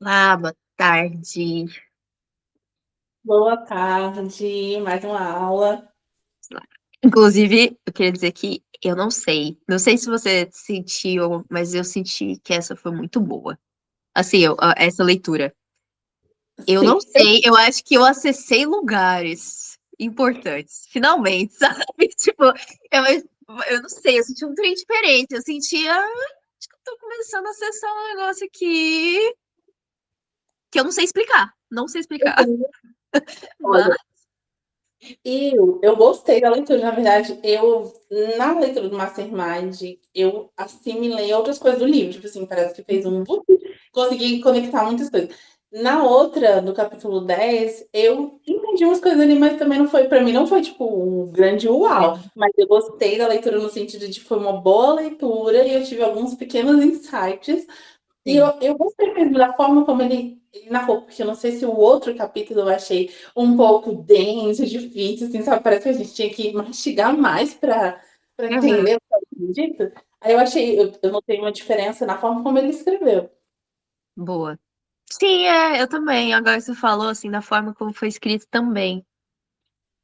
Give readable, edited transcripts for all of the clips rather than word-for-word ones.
Boa tarde. Boa tarde, mais uma aula. Inclusive, eu queria dizer que eu não sei se você sentiu, mas eu senti que essa foi muito boa. Assim, essa leitura. Eu não Sim, sei, eu acho que eu acessei lugares importantes, finalmente, sabe? Tipo, eu não sei, eu senti um trem diferente. Eu senti, acho que eu tô começando a acessar um negócio aqui que eu não sei explicar. Não sei explicar. olha, Mas, eu gostei da leitura, na verdade, na leitura do Mastermind, eu assimilei outras coisas do livro, tipo assim, parece que fez consegui conectar muitas coisas. Na outra, do capítulo 10, eu entendi umas coisas ali, mas também não foi, pra mim, não foi, tipo, um grande uau, mas eu gostei da leitura no sentido de que foi uma boa leitura e eu tive alguns pequenos insights. E sim. eu gostei mesmo da forma como ele narrou, porque eu não sei se o outro capítulo eu achei um pouco denso, difícil, assim, sabe? Parece que a gente tinha que mastigar mais para Uhum. entender o que estava sendo dito. Aí eu notei uma diferença na forma como ele escreveu. Boa. Sim, eu também. Agora você falou assim, da forma como foi escrito também.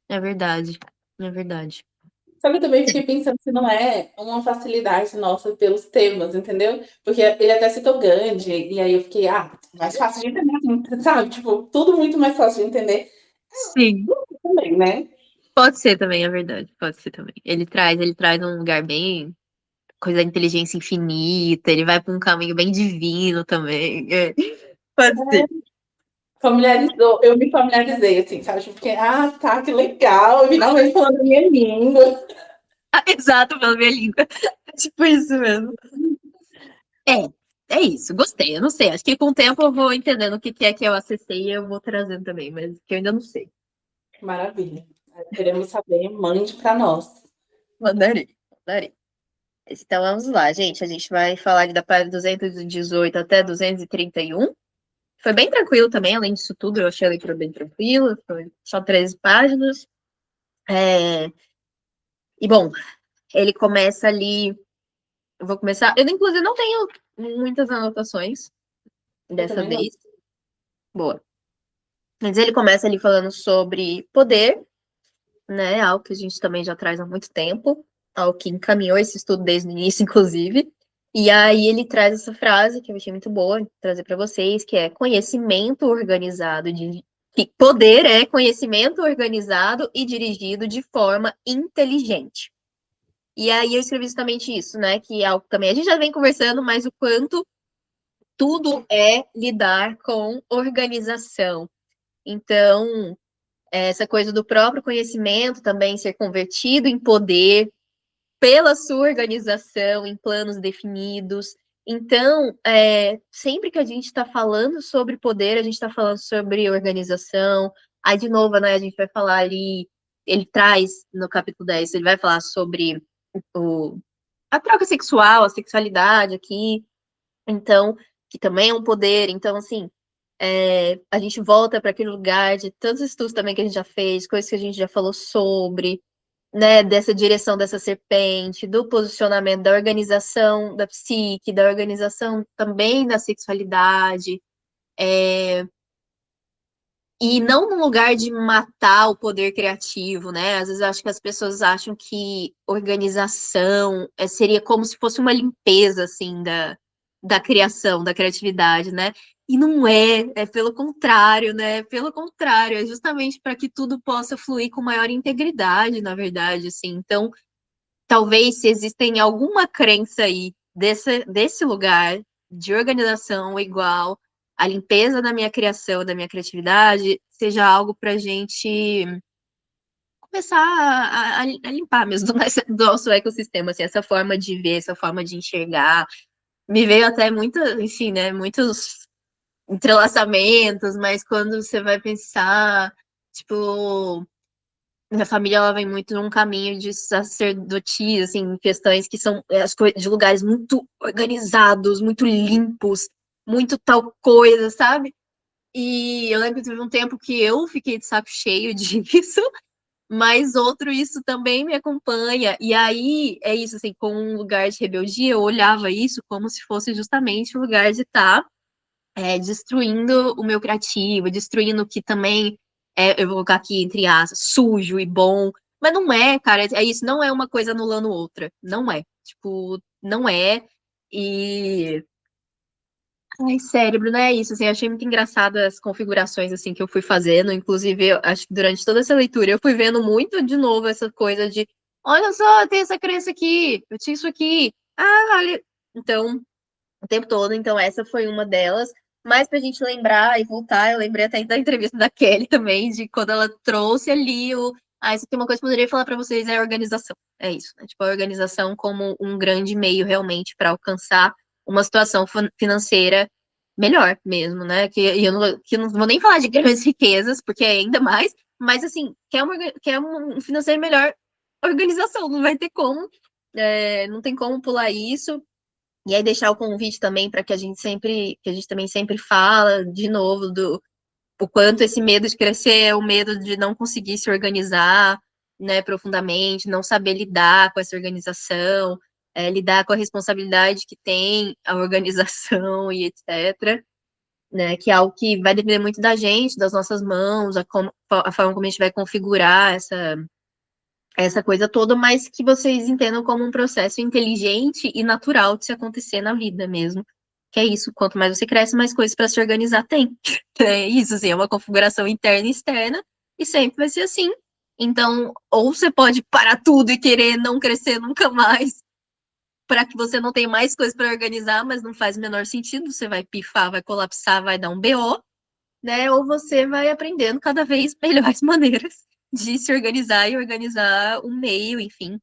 É verdade. É verdade. Só que eu também fiquei pensando se não é uma facilidade nossa pelos temas, entendeu? Porque ele até citou Gandhi, e aí eu fiquei, mais fácil de entender, sabe? Tipo, tudo muito mais fácil de entender Sim. também, né? Pode ser também, é verdade. Pode ser também. Ele traz um lugar bem, coisa da inteligência infinita, ele vai para um caminho bem divino também. É. Pode ser. Familiarizou, eu me familiarizei, assim, sabe? Tipo, porque, tá, que legal, finalmente falando a minha língua. Exato, pela minha língua. É tipo isso mesmo. É isso, gostei. Eu não sei. Acho que com o tempo eu vou entendendo o que que é que eu acessei e eu vou trazendo também, mas que eu ainda não sei. Maravilha. Queremos saber, mande para nós. Mandarei, mandarei. Então vamos lá, gente. A gente vai falar da página 218 até 231. Foi bem tranquilo também, além disso tudo, eu achei a leitura bem tranquila, foi só 13 páginas. É, E bom, ele começa ali. Eu vou começar. Eu, inclusive, não tenho muitas anotações Eu dessa também não. vez. Boa. Mas ele começa ali falando sobre poder, né? Algo que a gente também já traz há muito tempo, algo que encaminhou esse estudo desde o início, inclusive. E aí ele traz essa frase que eu achei muito boa trazer para vocês, que é conhecimento organizado de que poder é conhecimento organizado e dirigido de forma inteligente. E aí eu escrevi justamente isso, né? Que é algo que também a gente já vem conversando, mas o quanto tudo é lidar com organização. Então, essa coisa do próprio conhecimento também ser convertido em poder pela sua organização, em planos definidos. Então, sempre que a gente está falando sobre poder, a gente está falando sobre organização. Aí, de novo, né, a gente vai falar ali, ele traz no capítulo 10, ele vai falar sobre o, a troca sexual, a sexualidade aqui, então, que também é um poder. Então, assim, a gente volta para aquele lugar de tantos estudos também que a gente já fez, coisas que a gente já falou sobre, né, dessa direção dessa serpente, do posicionamento da organização da psique, da organização também da sexualidade, e não no lugar de matar o poder criativo, né? Às vezes eu acho que as pessoas acham que organização seria como se fosse uma limpeza, assim, da criação, da criatividade, né? E não é pelo contrário, né? Pelo contrário, é justamente para que tudo possa fluir com maior integridade, na verdade, assim. Então, talvez se existem alguma crença aí desse lugar de organização igual a limpeza da minha criação, da minha criatividade, seja algo para a gente começar a limpar mesmo do nosso ecossistema, assim, essa forma de ver, essa forma de enxergar. Me veio até muita, enfim, né, muitos entrelaçamentos, mas quando você vai pensar, tipo, minha família ela vem muito num caminho de sacerdotisa, assim, questões que são as coisas de lugares muito organizados, muito limpos, muito tal coisa, sabe? E eu lembro que teve um tempo que eu fiquei de saco cheio disso, mas outro isso também me acompanha. E aí é isso, assim, com um lugar de rebeldia, eu olhava isso como se fosse justamente o lugar de estar destruindo o meu criativo, destruindo o que também eu vou colocar aqui entre aspas, sujo e bom. Mas não é, cara, é isso, não é uma coisa anulando outra. Não é. Tipo, não é. E. Ai, cérebro, não é isso, assim, eu achei muito engraçado as configurações, assim, que eu fui fazendo, inclusive, eu acho que durante toda essa leitura eu fui vendo muito de novo essa coisa de, olha só, tem essa crença aqui, eu tinha isso aqui, olha, então, o tempo todo, então essa foi uma delas, mas pra gente lembrar e voltar, eu lembrei até da entrevista da Kelly também, de quando ela trouxe ali isso aqui é uma coisa que eu poderia falar pra vocês, é a organização, é isso, né, tipo, a organização como um grande meio, realmente, para alcançar uma situação financeira melhor mesmo, né? Que eu não vou nem falar de grandes riquezas, porque é ainda mais, mas assim, quer um financeiro melhor, organização, não vai ter como, não tem como pular isso. E aí deixar o convite também para que a gente também sempre fala de novo do o quanto esse medo de crescer é o medo de não conseguir se organizar, né, profundamente, não saber lidar com essa organização, lidar com a responsabilidade que tem a organização e etc, né, que é algo que vai depender muito da gente, das nossas mãos, a forma como a gente vai configurar essa coisa toda, mas que vocês entendam como um processo inteligente e natural de se acontecer na vida mesmo. Que é isso, quanto mais você cresce, mais coisas para se organizar tem. É isso, assim, é uma configuração interna e externa, e sempre vai ser assim. Então, ou você pode parar tudo e querer não crescer nunca mais, para que você não tenha mais coisas para organizar, mas não faz o menor sentido, você vai pifar, vai colapsar, vai dar um BO, né? Ou você vai aprendendo cada vez melhores maneiras de se organizar e organizar o meio, enfim,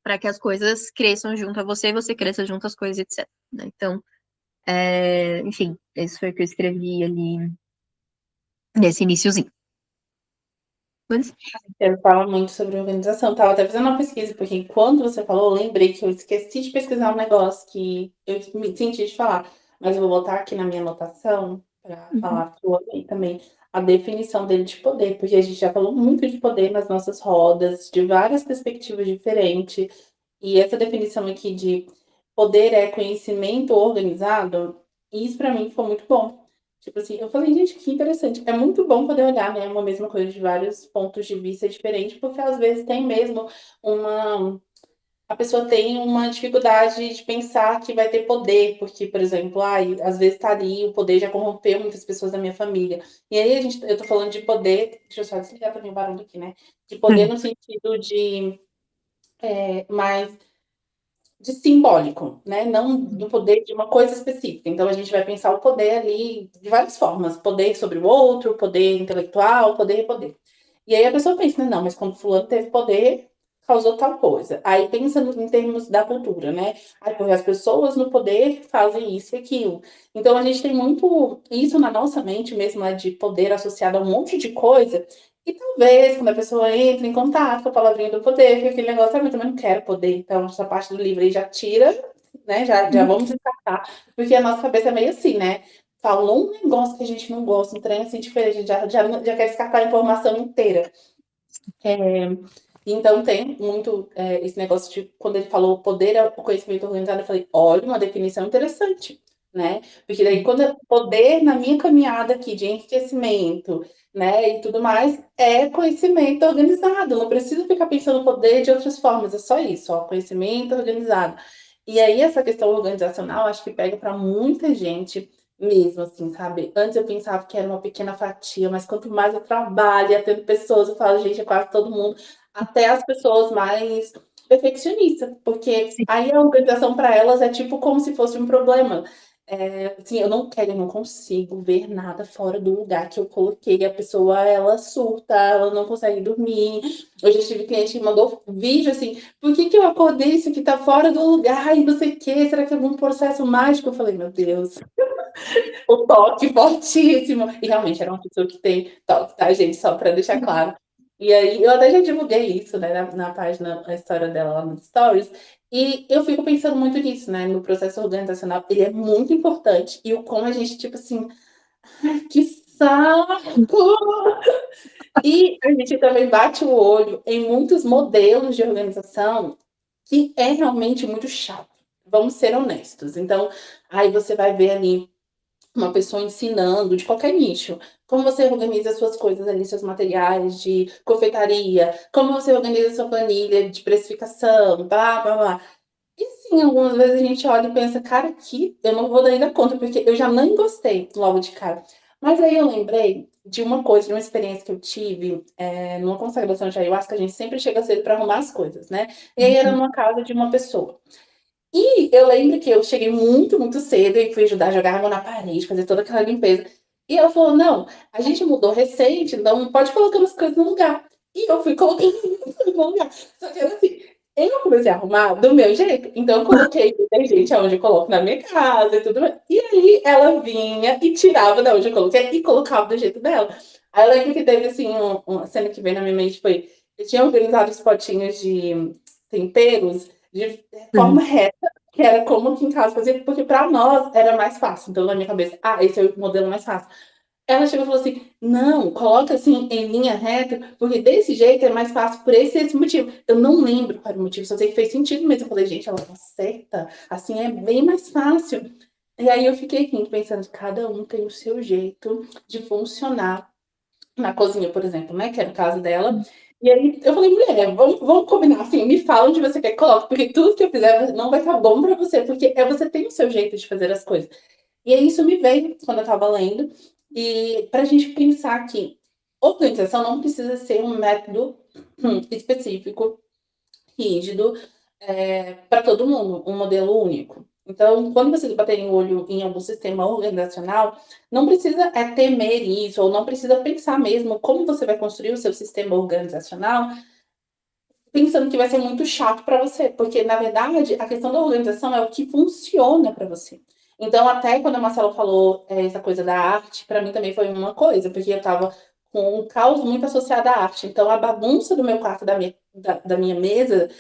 para que as coisas cresçam junto a você e você cresça junto às coisas, etc, né? Então, enfim, isso foi o que eu escrevi ali nesse iniciozinho. Mas, Eu falo muito sobre organização. Tava até fazendo uma pesquisa, porque quando você falou, eu lembrei que eu esqueci de pesquisar um negócio que eu me senti de falar. Mas eu vou botar aqui na minha anotação para uhum, falar para o também a definição dele de poder, porque a gente já falou muito de poder nas nossas rodas, de várias perspectivas diferentes. E essa definição aqui de poder é conhecimento organizado, isso para mim foi muito bom. Tipo assim, eu falei, gente, que interessante. É muito bom poder olhar, né, uma mesma coisa de vários pontos de vista diferentes, porque às vezes tem mesmo uma. A pessoa tem uma dificuldade de pensar que vai ter poder, porque, por exemplo, às vezes tá ali, o poder já corrompeu muitas pessoas da minha família. E aí eu tô falando de poder, deixa eu só desligar também o barulho aqui, né? De poder hum, no sentido de mais de simbólico, né? Não do poder de uma coisa específica. Então a gente vai pensar o poder ali de várias formas: poder sobre o outro, poder intelectual, poder. E aí a pessoa pensa, né? Não, mas quando fulano teve poder, causou tal coisa. Aí pensa em termos da cultura, né? Aí, porque as pessoas no poder fazem isso e aquilo. Então a gente tem muito isso na nossa mente mesmo, né? De poder associado a um monte de coisa. E talvez, quando a pessoa entra em contato com a palavrinha do poder, fica aquele negócio, eu também não quero poder, então essa parte do livro aí já tira, né? Já uhum, vamos descartar, porque a nossa cabeça é meio assim, né? Falou um negócio que a gente não gosta, um trem assim diferente, já quer descartar a informação inteira. É, então tem muito esse negócio de quando ele falou poder é o conhecimento organizado, eu falei, olha, uma definição interessante, né? Porque daí quando poder na minha caminhada aqui de enriquecimento, né, e tudo mais, é conhecimento organizado. Não preciso ficar pensando poder de outras formas, é só isso, ó, conhecimento organizado. E aí essa questão organizacional, acho que pega para muita gente mesmo, assim, sabe? Antes eu pensava que era uma pequena fatia, mas quanto mais eu trabalho, tendo pessoas, eu falo, gente, é quase todo mundo, até as pessoas mais perfeccionistas, porque sim. aí a organização para elas é tipo como se fosse um problema. Assim, eu não quero, eu não consigo ver nada fora do lugar que eu coloquei. A pessoa, ela surta, ela não consegue dormir. Eu já tive cliente que mandou vídeo assim, por que que eu acordei isso que tá fora do lugar e não sei o quê? Será que é algum processo mágico? Eu falei, meu Deus, o toque fortíssimo. E realmente era uma pessoa que tem toque, tá, gente? Só para deixar claro. E aí, eu até já divulguei isso, né, na página, a história dela lá nos stories. E eu fico pensando muito nisso, né, no processo organizacional. Ele é muito importante. E o como a gente, tipo assim, que saco! E a gente também bate o olho em muitos modelos de organização que é realmente muito chato. Vamos ser honestos. Então, aí você vai ver ali uma pessoa ensinando de qualquer nicho. Como você organiza suas coisas ali, seus materiais de confeitaria, como você organiza sua planilha de precificação, blá, blá, blá. E sim, algumas vezes a gente olha e pensa, cara, aqui eu não vou dar ainda conta, porque eu já nem gostei logo de cara. Mas aí eu lembrei de uma coisa, de uma experiência que eu tive numa consagração de ayahuasca, a gente sempre chega cedo para arrumar as coisas, né? E aí era Uhum. numa casa de uma pessoa. E eu lembro que eu cheguei muito, muito cedo e fui ajudar a jogar água na parede, fazer toda aquela limpeza. E ela falou: não, a gente mudou recente, então pode colocar as coisas no lugar. E eu fui colocando as coisas no lugar. Só que era assim, eu comecei a arrumar do meu jeito. Então eu coloquei detergente aonde eu coloco na minha casa e tudo mais. E aí ela vinha e tirava da onde eu coloquei e colocava do jeito dela. Aí eu lembro que teve assim, uma cena que veio na minha mente foi: eu tinha organizado os potinhos de temperos de forma Uhum. reta, que era como aqui em casa fazia, porque para nós era mais fácil. Então, na minha cabeça, esse é o modelo mais fácil. Ela chegou e falou assim: não, coloca assim em linha reta, porque desse jeito é mais fácil por esse motivo. Eu não lembro qual era o motivo, só sei que fez sentido, mas eu falei, gente, ela tá certa, assim é bem mais fácil. E aí eu fiquei aqui pensando, cada um tem o seu jeito de funcionar na cozinha, por exemplo, né? Que era o caso dela. E aí eu falei, mulher, vamos combinar assim, me fala onde você quer que coloque, porque tudo que eu fizer não vai estar bom para você, porque você tem o seu jeito de fazer as coisas. E aí isso me veio quando eu estava lendo, e para a gente pensar que organização não precisa ser um método específico, rígido, para todo mundo, um modelo único. Então, quando vocês baterem o olho em algum sistema organizacional, não precisa temer isso, ou não precisa pensar mesmo como você vai construir o seu sistema organizacional, pensando que vai ser muito chato para você, porque na verdade a questão da organização é o que funciona para você. Então, até quando a Marcela falou essa coisa da arte, para mim também foi uma coisa, porque eu estava com um caos muito associado à arte. Então, a bagunça do meu quarto, da minha mesa,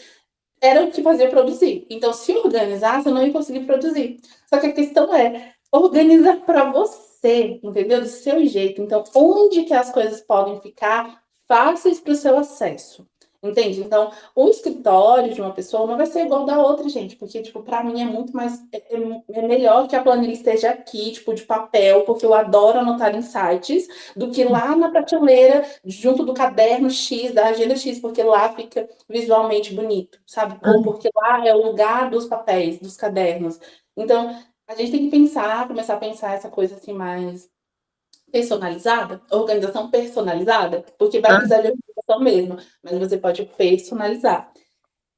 era o que fazia produzir. Então, se eu organizasse, eu não ia conseguir produzir. Só que a questão é organizar para você, entendeu? Do seu jeito. Então, onde que as coisas podem ficar fáceis para o seu acesso? Entende? Então, o escritório de uma pessoa não vai ser igual da outra, gente, porque, tipo, para mim é muito mais. É melhor que a planilha esteja aqui, tipo, de papel, porque eu adoro anotar insights, do que lá na prateleira, junto do caderno X, da agenda X, porque lá fica visualmente bonito, sabe? Ou Uhum. porque lá é o lugar dos papéis, dos cadernos. Então, a gente tem que pensar, começar a pensar essa coisa assim mais personalizada, organização personalizada, porque vai Ah, precisar de organização mesmo, mas você pode personalizar.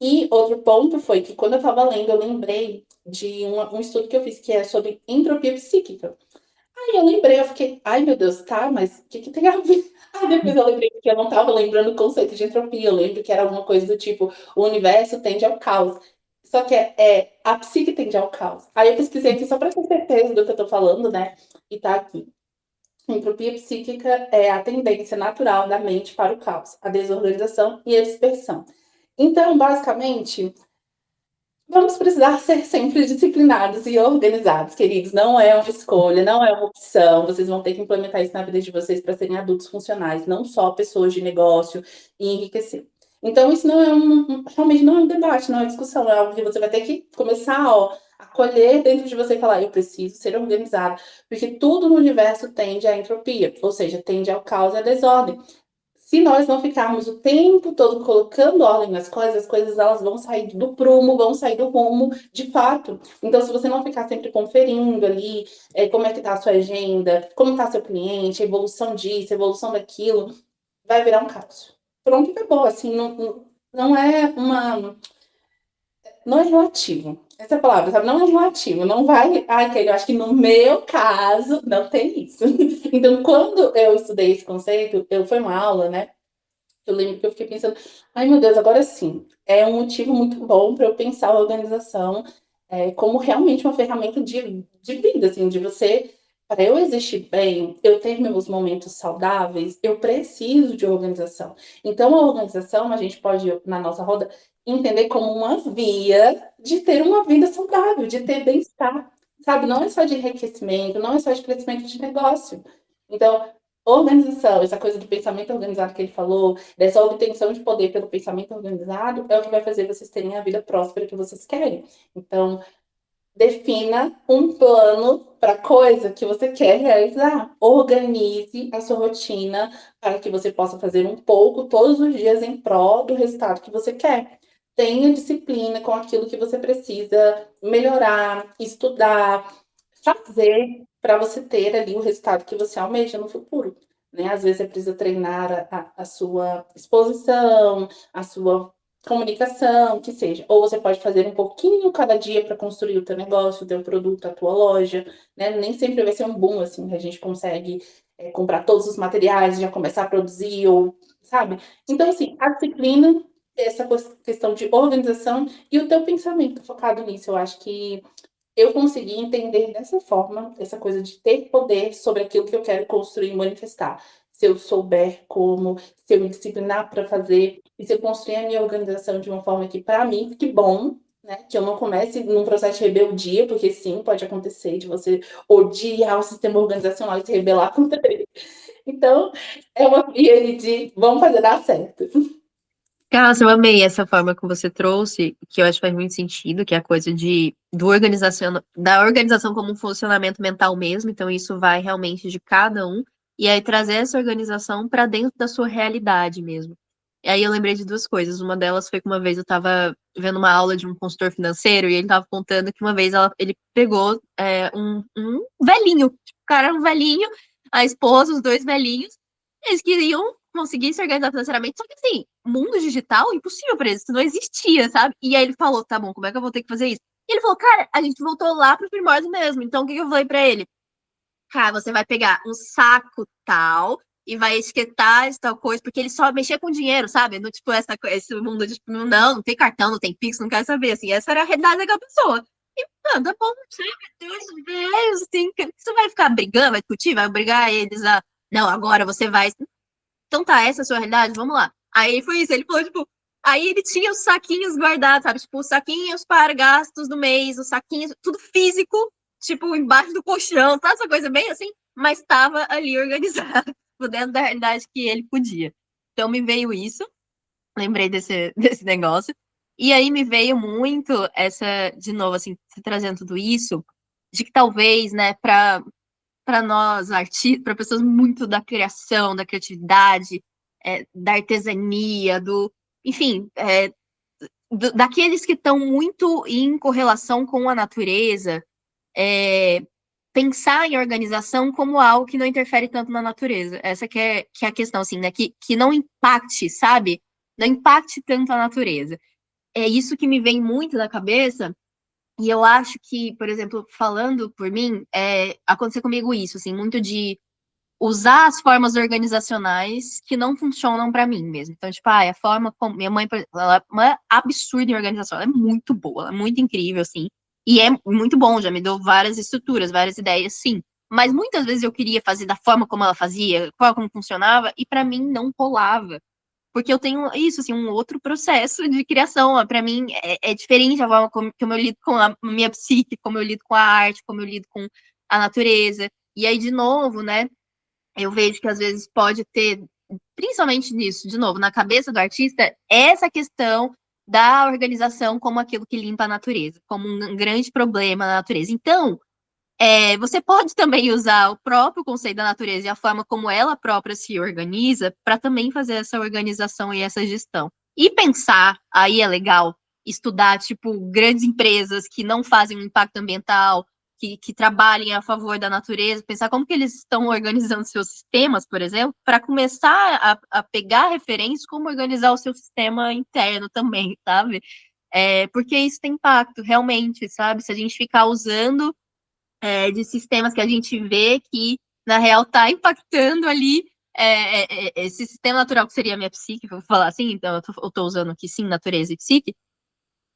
E outro ponto foi que quando eu estava lendo, eu lembrei de um estudo que eu fiz que é sobre entropia psíquica. Aí eu lembrei, eu fiquei, ai meu Deus, tá, mas o que que tem a ver? Aí depois eu lembrei que eu não estava lembrando o conceito de entropia, eu lembro que era alguma coisa do tipo, o universo tende ao caos. Só que a psique tende ao caos. Aí eu pesquisei aqui só para ter certeza do que eu tô falando, né? E tá aqui. Entropia psíquica é a tendência natural da mente para o caos, a desorganização e a dispersão. Então, basicamente, vamos precisar ser sempre disciplinados e organizados, queridos. Não é uma escolha, não é uma opção. Vocês vão ter que implementar isso na vida de vocês para serem adultos funcionais, não só pessoas de negócio e enriquecer. Então, isso não é realmente não é um debate, não é uma discussão, é algo que você vai ter que começar, ó, a colher dentro de você e falar, eu preciso ser organizado, porque tudo no universo tende à entropia, ou seja, tende ao caos e à desordem. Se nós não ficarmos o tempo todo colocando ordem nas coisas, as coisas elas vão sair do prumo, vão sair do rumo, de fato. Então, se você não ficar sempre conferindo ali como é que está a sua agenda, como está seu cliente, a evolução disso, a evolução daquilo, vai virar um caos. Pronto, acabou. Assim, não é uma. Não é relativo. Essa é a palavra, sabe? Não é relativo. Não vai. Eu acho que no meu caso, não tem isso. Então, quando eu estudei esse conceito, foi uma aula, né? Eu lembro que eu fiquei pensando, ai meu Deus, agora sim, é um motivo muito bom para eu pensar a organização como realmente uma ferramenta de vida, assim, de você, para eu existir bem, eu ter meus momentos saudáveis, eu preciso de organização. Então, a organização, a gente pode, na nossa roda, entender como uma via de ter uma vida saudável, de ter bem-estar, sabe? Não é só de enriquecimento, não é só de crescimento de negócio. Então, organização, essa coisa do pensamento organizado que ele falou, dessa obtenção de poder pelo pensamento organizado, é o que vai fazer vocês terem a vida próspera que vocês querem. Então, Defina um plano para coisa que você quer realizar. Organize a sua rotina para que você possa fazer um pouco todos os dias em prol do resultado que você quer. Tenha disciplina com aquilo que você precisa melhorar, estudar, fazer para você ter ali o resultado que você almeja no futuro. Né? Às vezes você precisa treinar a sua exposição, a sua comunicação, que seja. Ou você pode fazer um pouquinho cada dia para construir o teu negócio, o teu produto, a tua loja, né? Nem sempre vai ser um boom, assim, que a gente consegue comprar todos os materiais, já começar a produzir, ou, sabe? Então, assim, a disciplina, essa questão de organização e o teu pensamento focado nisso. Eu acho que eu consegui entender dessa forma, essa coisa de ter poder sobre aquilo que eu quero construir e manifestar. Se eu souber como, se eu me disciplinar para fazer, e se eu construir a minha organização de uma forma que, para mim, que bom, né? Que eu não comece num processo de rebeldia, porque sim, pode acontecer de você odiar o sistema organizacional e se rebelar contra ele. Então, é uma via de vamos fazer dar certo. Nossa, eu amei essa forma que você trouxe, que eu acho que faz muito sentido, que é a coisa da organização como um funcionamento mental mesmo, então isso vai realmente de cada um, e aí trazer essa organização para dentro da sua realidade mesmo. E aí eu lembrei de duas coisas. Uma delas foi que uma vez eu estava vendo uma aula de um consultor financeiro e ele estava contando que uma vez ele pegou um velhinho, tipo, o cara era um velhinho, a esposa, os dois velhinhos, eles queriam conseguir se organizar financeiramente, só que assim, mundo digital, impossível pra eles, isso não existia, sabe? E aí ele falou, tá bom, como é que eu vou ter que fazer isso? E ele falou, cara, a gente voltou lá pro primórdio mesmo, então o que eu falei pra ele? Cara, você vai pegar um saco tal e vai etiquetar essa tal coisa, porque ele só mexia com dinheiro, sabe? No, tipo, esse mundo de, tipo, não tem cartão, não tem Pix, não quero saber, assim, essa era a realidade daquela pessoa. E, mano, tá bom, sabe? Dois velhos, assim, que você vai ficar brigando, vai discutir, vai obrigar eles a, não, agora você vai então tá, essa é a sua realidade? Vamos lá. Aí foi isso, ele falou, tipo, aí ele tinha os saquinhos guardados, sabe? Tipo, os saquinhos para gastos do mês, os saquinhos, tudo físico, tipo, embaixo do colchão, sabe? Essa coisa bem assim, mas estava ali organizado, dentro da realidade que ele podia. Então me veio isso, lembrei desse negócio. E aí me veio muito essa, de novo, assim, se trazendo tudo isso, de que talvez, né, para nós, artistas, para pessoas muito da criação, da criatividade, da artesania, enfim, daqueles que estão muito em correlação com a natureza, é, pensar em organização como algo que não interfere tanto na natureza. Essa que é a questão, assim, né? Que não impacte, sabe? Não impacte tanto a natureza. É isso que me vem muito na cabeça e eu acho que, por exemplo, falando por mim, aconteceu comigo isso, assim, muito de usar as formas organizacionais que não funcionam para mim mesmo. Então, tipo, a forma como minha mãe, por exemplo, ela é uma absurda em organização, ela é muito boa, ela é muito incrível, assim, e é muito bom, já me deu várias estruturas, várias ideias, sim. Mas muitas vezes eu queria fazer da forma como ela fazia, qual como funcionava, e para mim não rolava. Porque eu tenho isso, assim, um outro processo de criação. Para mim é diferente a forma como eu lido com a minha psique, como eu lido com a arte, como eu lido com a natureza. E aí, de novo, né? Eu vejo que às vezes pode ter, principalmente nisso, de novo, na cabeça do artista, essa questão da organização como aquilo que limpa a natureza, como um grande problema na natureza. Então, você pode também usar o próprio conceito da natureza e a forma como ela própria se organiza para também fazer essa organização e essa gestão. E pensar, aí é legal, estudar, tipo, grandes empresas que não fazem um impacto ambiental, que trabalhem a favor da natureza, pensar como que eles estão organizando seus sistemas, por exemplo, para começar a pegar referências como organizar o seu sistema interno também, sabe? Porque isso tem impacto, realmente, sabe? Se a gente ficar usando de sistemas que a gente vê que, na real, está impactando ali esse sistema natural que seria a minha psique, vou falar assim, então eu tô usando aqui sim, natureza e psique.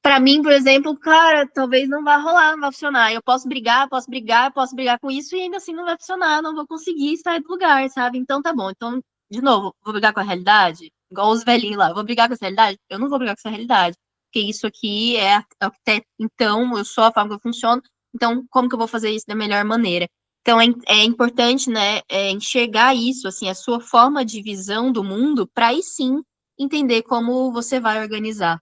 Para mim, por exemplo, cara, talvez não vá rolar, não vai funcionar. Eu posso brigar com isso e ainda assim não vai funcionar, não vou conseguir sair do lugar, sabe? Então tá bom. Então, de novo, vou brigar com a realidade, igual os velhinhos lá, vou brigar com essa realidade? Eu não vou brigar com essa realidade, porque isso aqui é o que tem. Então, eu sou a forma que eu funciono, então como que eu vou fazer isso da melhor maneira? Então é importante, né, enxergar isso, assim, a sua forma de visão do mundo, para aí sim entender como você vai organizar.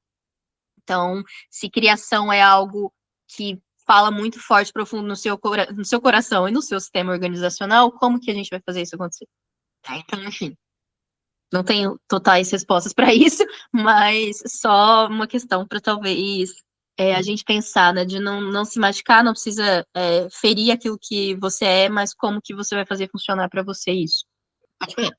Então, se criação é algo que fala muito forte, profundo no seu coração e no seu sistema organizacional, como que a gente vai fazer isso acontecer? Tá, então, enfim, não tenho totais respostas para isso, mas só uma questão para talvez a gente pensar, né, de não se machucar, não precisa ferir aquilo que você é, mas como que você vai fazer funcionar para você isso. Pode falar.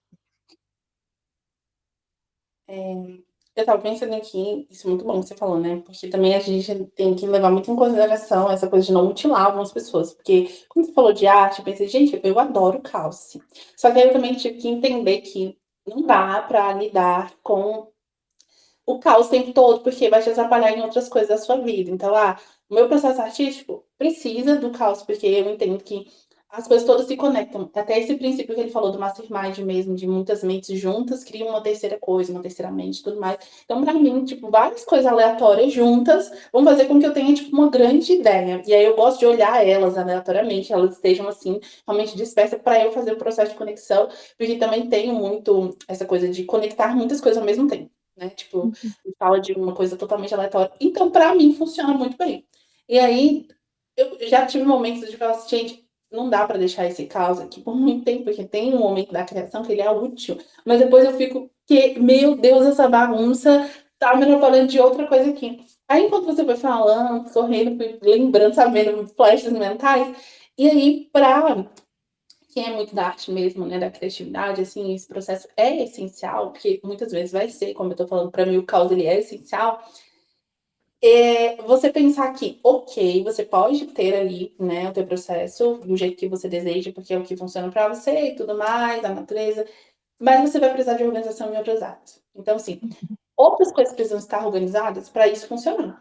Eu tava pensando aqui, isso é muito bom que você falou, né? Porque também a gente tem que levar muito em consideração essa coisa de não mutilar algumas pessoas. Porque quando você falou de arte, eu pensei, gente, eu adoro calce. Só que aí eu também tive que entender que não dá pra lidar com o caos o tempo todo, porque vai te atrapalhar em outras coisas da sua vida. Então, o meu processo artístico precisa do caos, porque eu entendo que as coisas todas se conectam. Até esse princípio que ele falou do mastermind mesmo, de muitas mentes juntas criam uma terceira coisa, uma terceira mente e tudo mais. Então, pra mim, tipo, várias coisas aleatórias juntas vão fazer com que eu tenha, tipo, uma grande ideia. E aí eu gosto de olhar elas aleatoriamente, elas estejam, assim, realmente dispersas para eu fazer o processo de conexão, porque também tenho muito essa coisa de conectar muitas coisas ao mesmo tempo, né? Tipo, fala de uma coisa totalmente aleatória. Então, para mim, funciona muito bem. E aí, eu já tive momentos de falar assim, gente, não dá para deixar esse caos aqui por muito tempo, porque tem um momento da criação que ele é útil, mas depois eu fico, que, meu Deus, essa bagunça tá me atrapalhando de outra coisa aqui. Aí, enquanto você foi falando, correndo, fui lembrando, sabendo, flashes mentais, e aí, para quem é muito da arte mesmo, né, da criatividade, assim, esse processo é essencial, porque muitas vezes vai ser, como eu tô falando, para mim o caos ele é essencial, você pensar que, ok, você pode ter ali, né, o teu processo do jeito que você deseja, porque é o que funciona para você e tudo mais, a natureza, mas você vai precisar de organização em outras áreas. Então, assim, outras coisas precisam estar organizadas para isso funcionar.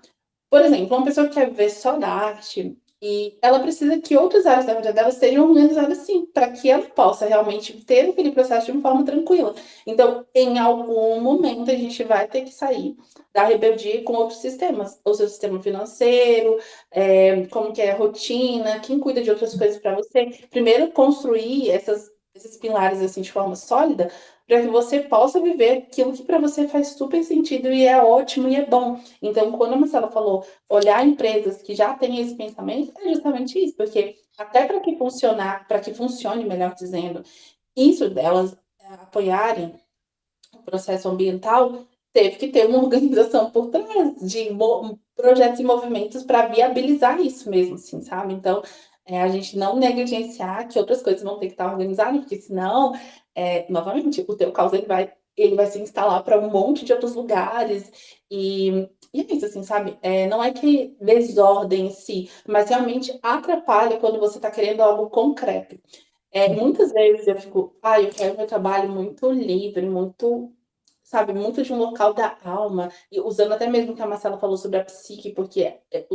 Por exemplo, uma pessoa que quer viver só da arte e ela precisa que outras áreas da vida dela sejam organizadas sim, para que ela possa realmente ter aquele processo de uma forma tranquila. Então, em algum momento, a gente vai ter que sair da rebeldia com outros sistemas, o seu sistema financeiro, como que é a rotina, quem cuida de outras coisas para você. Primeiro, construir esses pilares assim de forma sólida, para que você possa viver aquilo que para você faz super sentido e é ótimo e é bom. Então, quando a Marcela falou olhar empresas que já têm esse pensamento, é justamente isso, porque até para que funcionar, para que funcione, melhor dizendo, isso delas apoiarem o processo ambiental, teve que ter uma organização por trás de projetos e movimentos para viabilizar isso mesmo, assim, sabe? Então, a gente não negligenciar que outras coisas vão ter que estar organizadas, porque senão, novamente, o teu caos ele vai se instalar para um monte de outros lugares e é isso, assim, sabe? Não é que desordem em si, mas realmente atrapalha quando você está querendo algo concreto. Muitas vezes eu fico, eu quero meu trabalho muito livre, muito, sabe, muito de um local da alma, e usando até mesmo o que a Marcela falou sobre a psique, porque é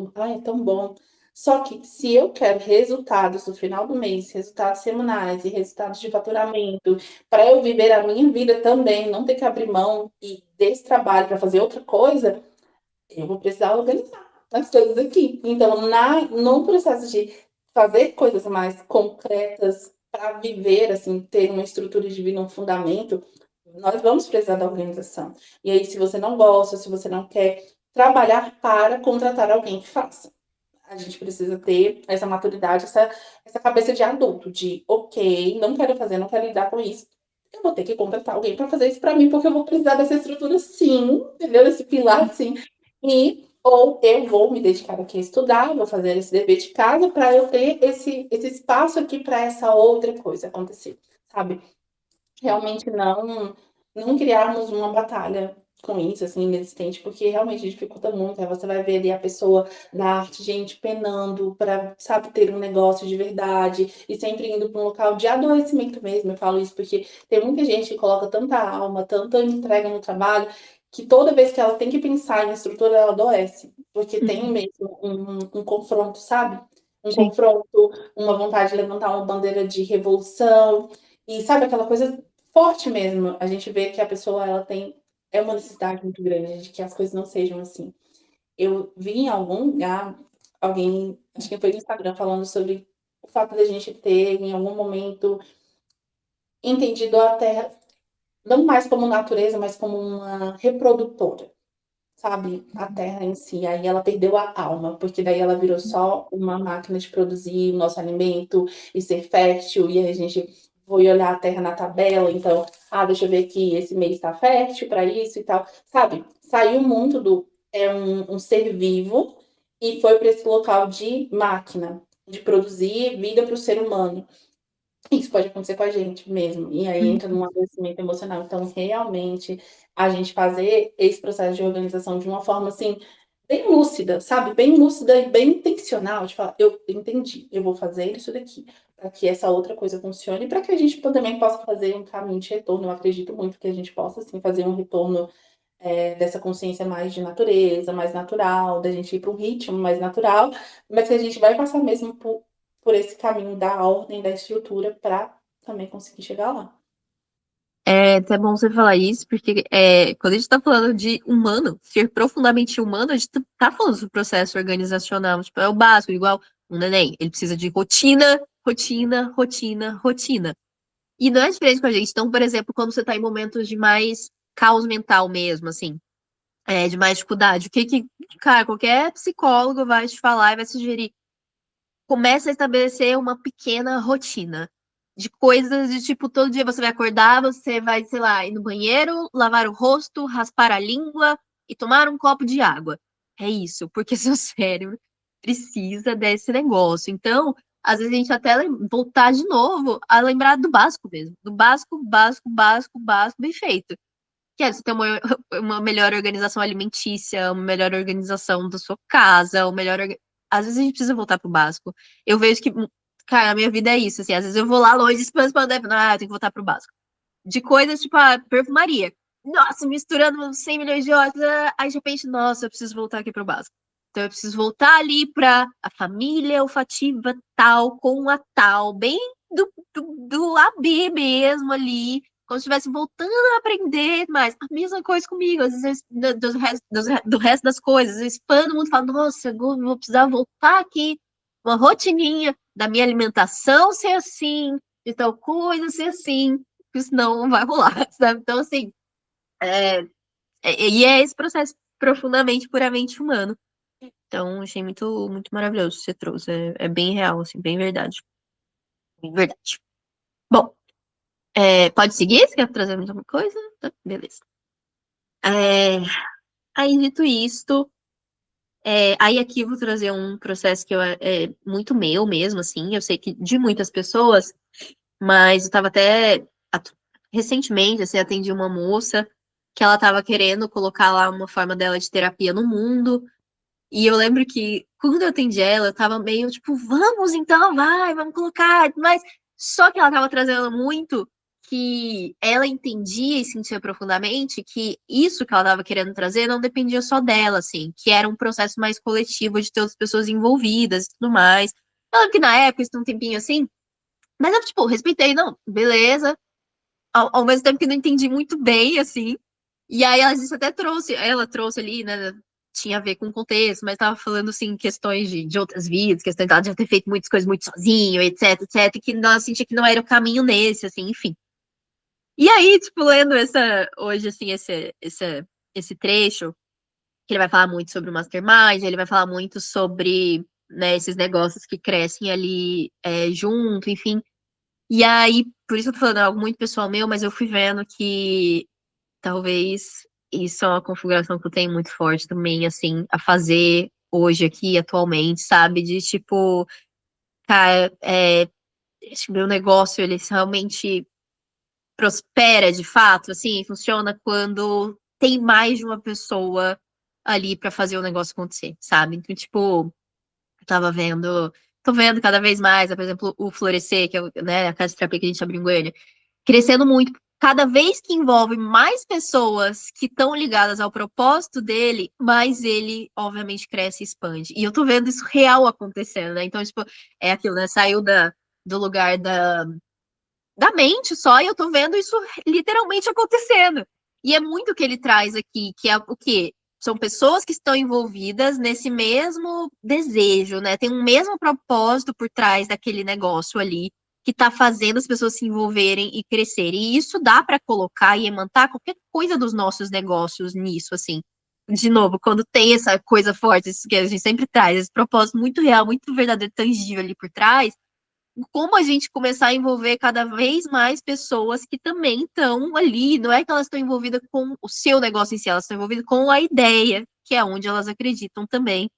tão bom. Só que se eu quero resultados no final do mês, resultados semanais e resultados de faturamento, para eu viver a minha vida também, não ter que abrir mão desse trabalho para fazer outra coisa, eu vou precisar organizar as coisas aqui. Então, no processo de fazer coisas mais concretas para viver, assim, ter uma estrutura de vida, um fundamento, nós vamos precisar da organização. E aí, se você não gosta, se você não quer trabalhar para contratar alguém que faça. A gente precisa ter essa maturidade, essa cabeça de adulto, de ok, não quero fazer, não quero lidar com isso. Eu vou ter que contratar alguém para fazer isso para mim, porque eu vou precisar dessa estrutura sim, entendeu? Desse pilar sim. Ou eu vou me dedicar aqui a estudar, vou fazer esse dever de casa para eu ter esse espaço aqui para essa outra coisa acontecer, sabe? Realmente não criarmos uma batalha com isso, assim, inexistente, porque realmente dificulta muito. Aí você vai ver ali a pessoa da arte, gente, penando para, sabe, ter um negócio de verdade e sempre indo para um local de adoecimento mesmo. Eu falo isso porque tem muita gente que coloca tanta alma, tanta entrega no trabalho, que toda vez que ela tem que pensar em estrutura, ela adoece, porque tem mesmo um confronto, sabe? Um Sim. confronto, uma vontade de levantar uma bandeira de revolução. E sabe aquela coisa forte mesmo? A gente vê que a pessoa ela tem uma necessidade muito grande de que as coisas não sejam assim. Eu vi em algum lugar alguém, acho que foi no Instagram, falando sobre o fato da gente ter, em algum momento, entendido a Terra não mais como natureza, mas como uma reprodutora. sabe, a terra em si. Aí ela perdeu a alma, porque daí ela virou só uma máquina de produzir o nosso alimento e ser fértil, e aí a gente foi olhar a terra na tabela, então, deixa eu ver aqui, esse mês está fértil para isso e tal, sabe? Saiu muito do um ser vivo e foi para esse local de máquina, de produzir vida para o ser humano. Isso pode acontecer com a gente mesmo, e aí entra num adoecimento emocional. Então, realmente, a gente fazer esse processo de organização de uma forma, assim, bem lúcida, sabe, bem lúcida e bem intencional, de falar: "Eu entendi, eu vou fazer isso daqui, para que essa outra coisa funcione", para que a gente também possa fazer um caminho de retorno. Eu acredito muito que a gente possa sim fazer um retorno, dessa consciência mais de natureza, mais natural, da gente ir para um ritmo mais natural, mas que a gente vai passar mesmo por esse caminho da ordem, da estrutura, para também conseguir chegar lá. É até bom você falar isso, porque quando a gente tá falando de humano, ser profundamente humano, a gente tá falando do processo organizacional. Tipo, é o básico, igual um neném. Ele precisa de rotina, rotina, rotina, rotina. E não é diferente com a gente. Então, por exemplo, quando você tá em momentos de mais caos mental mesmo, assim, de mais dificuldade, cara, qualquer psicólogo vai te falar e vai sugerir. Começa a estabelecer uma pequena rotina de coisas de tipo, todo dia você vai acordar, você vai, sei lá, ir no banheiro, lavar o rosto, raspar a língua e tomar um copo de água. É isso, porque seu cérebro precisa desse negócio. Então, às vezes a gente até voltar de novo a lembrar do básico mesmo, do básico, básico, básico, básico, bem feito. Que é você ter uma melhor organização alimentícia, uma melhor organização da sua casa, uma melhor. Às vezes a gente precisa voltar pro básico. Eu vejo que, cara, a minha vida é isso, assim, às vezes eu vou lá longe e eu tenho que voltar pro básico. De coisas tipo a perfumaria. Nossa, misturando 100 milhões de horas, aí de repente, nossa, eu preciso voltar aqui pro básico. Então eu preciso voltar ali pra a família olfativa tal, com a tal, bem do AB mesmo ali, como se estivesse voltando a aprender, mas a mesma coisa comigo, às vezes do resto das coisas, eu expando muito, falo, nossa, eu vou precisar voltar aqui, uma rotininha da minha alimentação ser assim, de tal coisa ser assim, porque senão não vai rolar, sabe? Então, assim, é, e é esse processo profundamente, puramente humano. Então, achei muito, muito maravilhoso o que você trouxe. É bem real, assim, bem verdade. Bem verdade. Bom, pode seguir? Você quer trazer mais alguma coisa? Tá, beleza. É, aí, dito isto, aí aqui eu vou trazer um processo que é muito meu mesmo, assim. Eu sei que de muitas pessoas, mas eu tava até recentemente, assim, atendi uma moça que ela tava querendo colocar lá uma forma dela de terapia no mundo. E eu lembro que quando eu atendi ela, eu tava meio tipo, vamos então, vai, vamos colocar. Mas só que ela tava trazendo muito que ela entendia e sentia profundamente que isso que ela tava querendo trazer não dependia só dela, assim, que era um processo mais coletivo de ter outras pessoas envolvidas e tudo mais. Eu lembro que na época, isso tem um tempinho assim, mas eu, tipo, respeitei, não, beleza. Ao mesmo tempo que não entendi muito bem, assim. E aí ela trouxe ali, né? Tinha a ver com o contexto, mas tava falando, assim, questões de outras vidas, questões dela de já ter feito muitas coisas muito sozinho, etc, etc, e que ela sentia que não era o caminho nesse, assim, enfim. E aí, tipo, lendo hoje, assim, esse trecho, que ele vai falar muito sobre o Mastermind, ele vai falar muito sobre, né, esses negócios que crescem ali junto, enfim. E aí, por isso eu tô falando, é algo muito pessoal meu, mas eu fui vendo que talvez isso é uma configuração que eu tenho muito forte também, assim, a fazer hoje aqui, atualmente, sabe? De tipo, cara, esse meu negócio, ele realmente prospera de fato, assim, funciona quando tem mais de uma pessoa ali pra fazer o negócio acontecer, sabe? Então, tipo, eu tô vendo cada vez mais, por exemplo, o Florescer, que é né, a casa de terapia que a gente abriu em Goiânia, crescendo muito. Cada vez que envolve mais pessoas que estão ligadas ao propósito dele, mais ele, obviamente, cresce e expande. E eu tô vendo isso real acontecendo, né? Então, tipo, é aquilo, né? Saiu do lugar da mente só, e eu tô vendo isso literalmente acontecendo. E é muito o que ele traz aqui, que é o quê? São pessoas que estão envolvidas nesse mesmo desejo, né? Tem um mesmo propósito por trás daquele negócio ali, que está fazendo as pessoas se envolverem e crescerem. E isso dá para colocar e emantar qualquer coisa dos nossos negócios nisso, assim. de novo, quando tem essa coisa forte, isso que a gente sempre traz, esse propósito muito real, muito verdadeiro, tangível ali por trás, como a gente começar a envolver cada vez mais pessoas que também estão ali, não é que elas estão envolvidas com o seu negócio em si, elas estão envolvidas com a ideia, que é onde elas acreditam também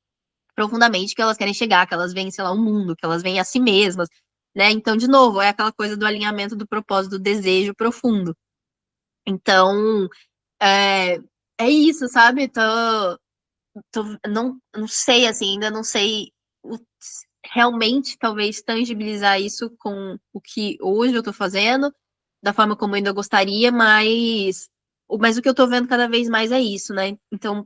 profundamente que elas querem chegar, que elas veem, sei lá, o mundo, que elas veem a si mesmas, né? Então, de novo, é aquela coisa do alinhamento do propósito, do desejo profundo. Então, é, é isso, sabe? Não sei, assim, ainda não sei realmente, talvez, tangibilizar isso com o que hoje eu tô fazendo, da forma como eu ainda gostaria, mas o que eu tô vendo cada vez mais é isso, né? Então,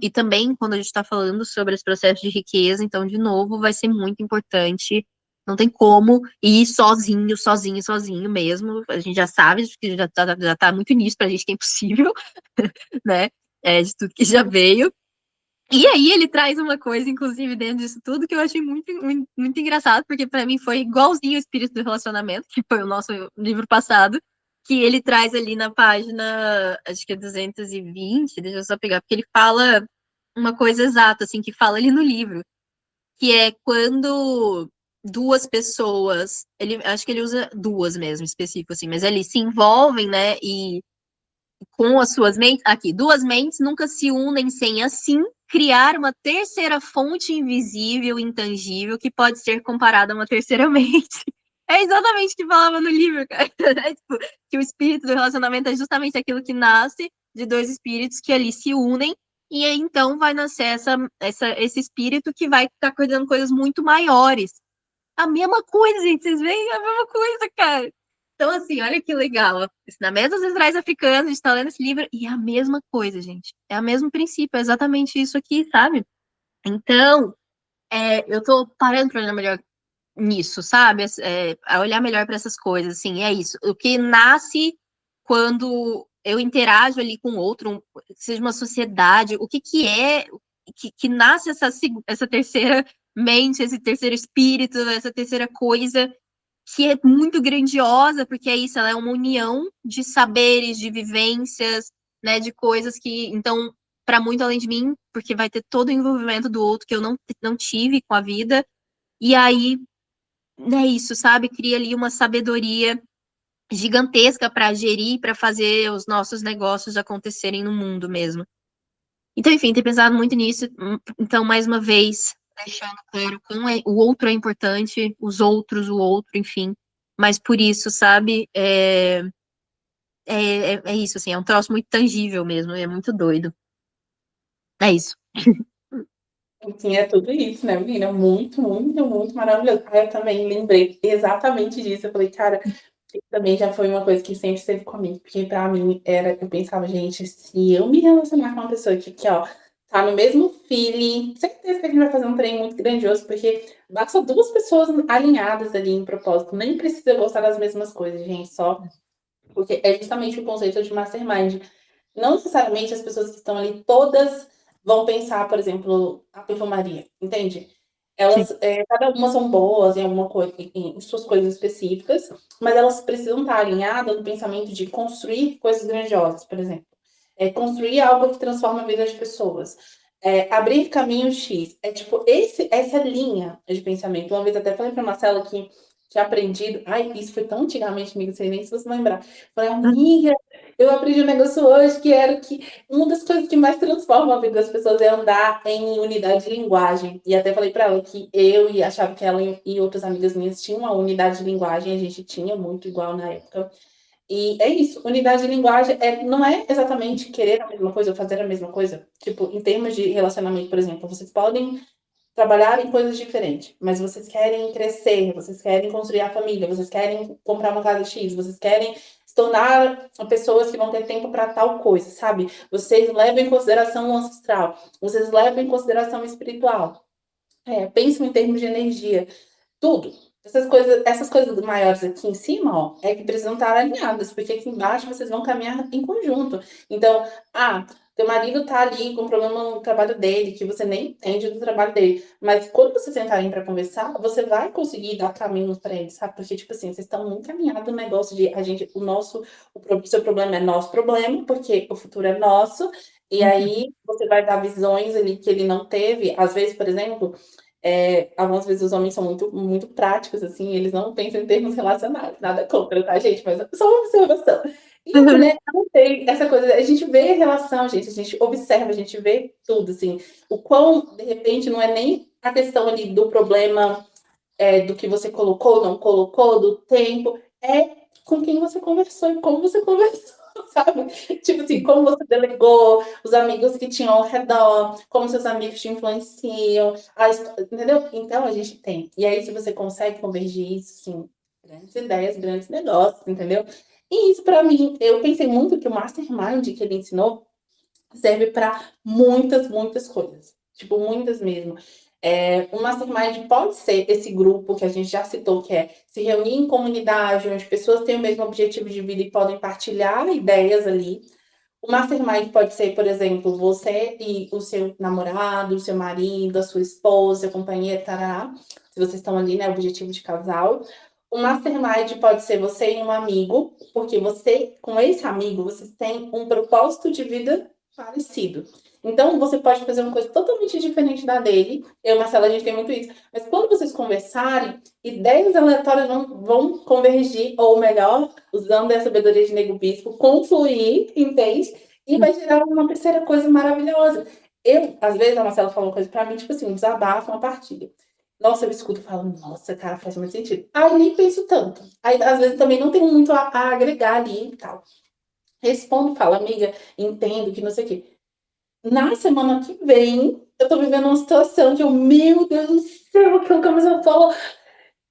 e também quando a gente está falando sobre esse processo de riqueza, então, de novo, vai ser muito importante. Não tem como ir sozinho, sozinho, sozinho mesmo. A gente já sabe que já tá muito nisso pra gente que é impossível, né? De tudo que já veio. E aí ele traz uma coisa, inclusive, dentro disso tudo, que eu achei muito, muito, muito engraçado, porque para mim foi igualzinho o Espírito do Relacionamento, que foi o nosso livro passado, que ele traz ali na página, acho que é 220, deixa eu só pegar, porque ele fala uma coisa exata, assim, que fala ali no livro, que é quando duas pessoas, acho que ele usa duas mesmo, específico, assim, mas eles se envolvem, né, e com as suas mentes, aqui, duas mentes nunca se unem sem assim criar uma terceira fonte invisível, intangível, que pode ser comparada a uma terceira mente. É exatamente o que falava no livro, cara. É, tipo, que o espírito do relacionamento é justamente aquilo que nasce de dois espíritos que ali se unem, e aí então vai nascer esse espírito que vai estar cuidando coisas muito maiores. A mesma coisa, gente, vocês veem a mesma coisa, cara. Então, assim, olha que legal. Ensinamentos ancestrais africanos, a gente tá lendo esse livro, e é a mesma coisa, gente. É o mesmo princípio, é exatamente isso aqui, sabe? Então, eu tô parando pra olhar melhor nisso, sabe? A olhar melhor para essas coisas, assim, é isso. O que nasce quando eu interajo ali com outro, seja uma sociedade, o que que é que nasce essa terceira mente, esse terceiro espírito, essa terceira coisa que é muito grandiosa, porque é isso, ela é uma união de saberes, de vivências, né, de coisas que, então, para muito além de mim, porque vai ter todo o envolvimento do outro que eu não tive com a vida, e aí é isso, sabe? Cria ali uma sabedoria gigantesca para gerir, para fazer os nossos negócios acontecerem no mundo mesmo. Então, enfim, ter pensado muito nisso. Então, mais uma vez, deixando claro como o outro é importante, os outros, o outro, enfim. Mas por isso, sabe? É isso, assim, é um troço muito tangível mesmo, é muito doido. É isso. Sim, é tudo isso, né, menina? Muito, muito, muito maravilhoso. Aí eu também lembrei exatamente disso. Eu falei, cara, isso também já foi uma coisa que sempre esteve comigo, porque pra mim era, eu pensava, gente, se eu me relacionar com uma pessoa que ó, tá no mesmo feeling, certeza que a gente vai fazer um trem muito grandioso, porque basta duas pessoas alinhadas ali em propósito, nem precisa gostar das mesmas coisas, gente, só porque é justamente o conceito de mastermind. Não necessariamente as pessoas que estão ali todas vão pensar, por exemplo, a perfumaria, entende? Sim. Elas, cada uma são boas em alguma coisa, em suas coisas específicas, mas elas precisam estar alinhadas no pensamento de construir coisas grandiosas, por exemplo. Construir algo que transforma a vida das pessoas. Abrir caminho X. É tipo, essa linha de pensamento. Uma vez até falei para Marcela que tinha aprendido. Ai, isso foi tão antigamente, amiga, não sei nem se você vai lembrar. Falei, amiga, eu aprendi um negócio hoje que era que uma das coisas que mais transforma a vida das pessoas é andar em unidade de linguagem. E até falei para ela que eu e achava que ela e outras amigas minhas tinham uma unidade de linguagem, a gente tinha muito igual na época. E é isso, unidade de linguagem não é exatamente querer a mesma coisa ou fazer a mesma coisa. Tipo, em termos de relacionamento, por exemplo, vocês podem trabalhar em coisas diferentes, mas vocês querem crescer, vocês querem construir a família, vocês querem comprar uma casa X, vocês querem se tornar pessoas que vão ter tempo para tal coisa, sabe? Vocês levam em consideração o ancestral, vocês levam em consideração o espiritual. Pensam em termos de energia, tudo. Essas coisas maiores aqui em cima, ó, é que precisam estar alinhadas, porque aqui embaixo vocês vão caminhar em conjunto. Então, teu marido tá ali com um problema no trabalho dele, que você nem entende do trabalho dele. Mas quando vocês sentarem para conversar, você vai conseguir dar caminhos para ele, sabe? Porque, tipo assim, vocês estão muito alinhados no negócio de o seu problema é nosso problema, porque o futuro é nosso, E Uhum. aí você vai dar visões ali que ele não teve. Às vezes, por exemplo, algumas vezes os homens são muito, muito práticos, assim, eles não pensam em termos relacionais, nada contra, tá, gente? Mas é só uma observação. E a mulher não tem essa coisa, a gente vê a relação, gente, a gente observa, a gente vê tudo, assim, o quão, de repente, não é nem a questão ali do problema do que você colocou, não colocou, do tempo, é com quem você conversou e como você conversou, sabe? Tipo assim, como você delegou, os amigos que tinham ao redor, como seus amigos te influenciam, entendeu? Então a gente tem. E aí, se você consegue convergir isso, sim, grandes ideias, grandes negócios, entendeu? E isso, para mim, eu pensei muito que o Mastermind que ele ensinou serve para muitas, muitas coisas. Tipo, muitas mesmo. O Mastermind pode ser esse grupo que a gente já citou, que é se reunir em comunidade, onde pessoas têm o mesmo objetivo de vida e podem partilhar ideias ali. O Mastermind pode ser, por exemplo, você e o seu namorado, o seu marido, a sua esposa, seu companheiro, tará, se vocês estão ali, né, objetivo de casal. O Mastermind pode ser você e um amigo, porque você, com esse amigo, vocês têm um propósito de vida parecido. Então, você pode fazer uma coisa totalmente diferente da dele. Eu e Marcela, a gente tem muito isso. Mas quando vocês conversarem, ideias aleatórias vão convergir, ou melhor, usando a sabedoria de Nego Bispo, confluir, entende? E vai gerar uma terceira coisa maravilhosa. Às vezes, a Marcela falou uma coisa pra mim, tipo assim, um desabafo, uma partilha. Nossa, eu escuto e falo, nossa, cara, faz muito sentido. Aí nem penso tanto. Aí, às vezes, também não tenho muito a agregar ali e tal. Respondo, falo, amiga, entendo que não sei o quê. Na semana que vem, eu tô vivendo uma situação que eu, meu Deus do céu, que nunca mais eu falo.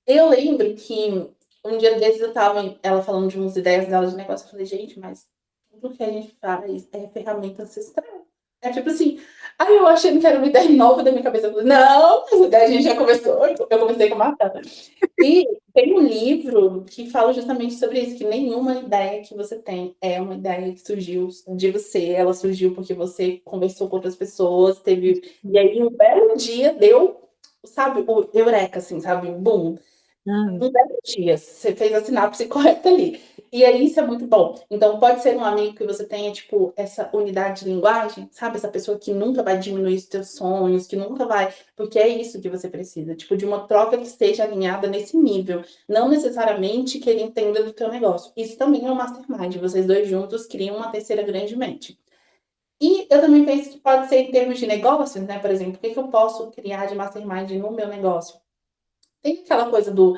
Eu lembro que um dia desses eu tava, ela falando de umas ideias dela de negócio, eu falei, gente, mas tudo que a gente faz é ferramenta ancestral. É tipo assim, aí eu achando que era uma ideia nova da minha cabeça, eu falei, não, essa ideia a gente já começou, eu comecei com a Marta. E tem um livro que fala justamente sobre isso, que nenhuma ideia que você tem é uma ideia que surgiu de você, ela surgiu porque você conversou com outras pessoas, teve. E aí, um belo dia deu, sabe, o eureka, assim, sabe? Boom. Hum. Um belo dia, você fez a sinapse correta ali. E aí isso é muito bom. Então pode ser um amigo que você tenha, tipo, essa unidade de linguagem, sabe? Essa pessoa que nunca vai diminuir os teus sonhos, que nunca vai. Porque é isso que você precisa, tipo, de uma troca que esteja alinhada nesse nível. Não necessariamente que ele entenda do teu negócio. Isso também é um mastermind. Vocês dois juntos criam uma terceira grande mente. E eu também penso que pode ser em termos de negócios, né? Por exemplo, o que eu posso criar de mastermind no meu negócio? Tem aquela coisa do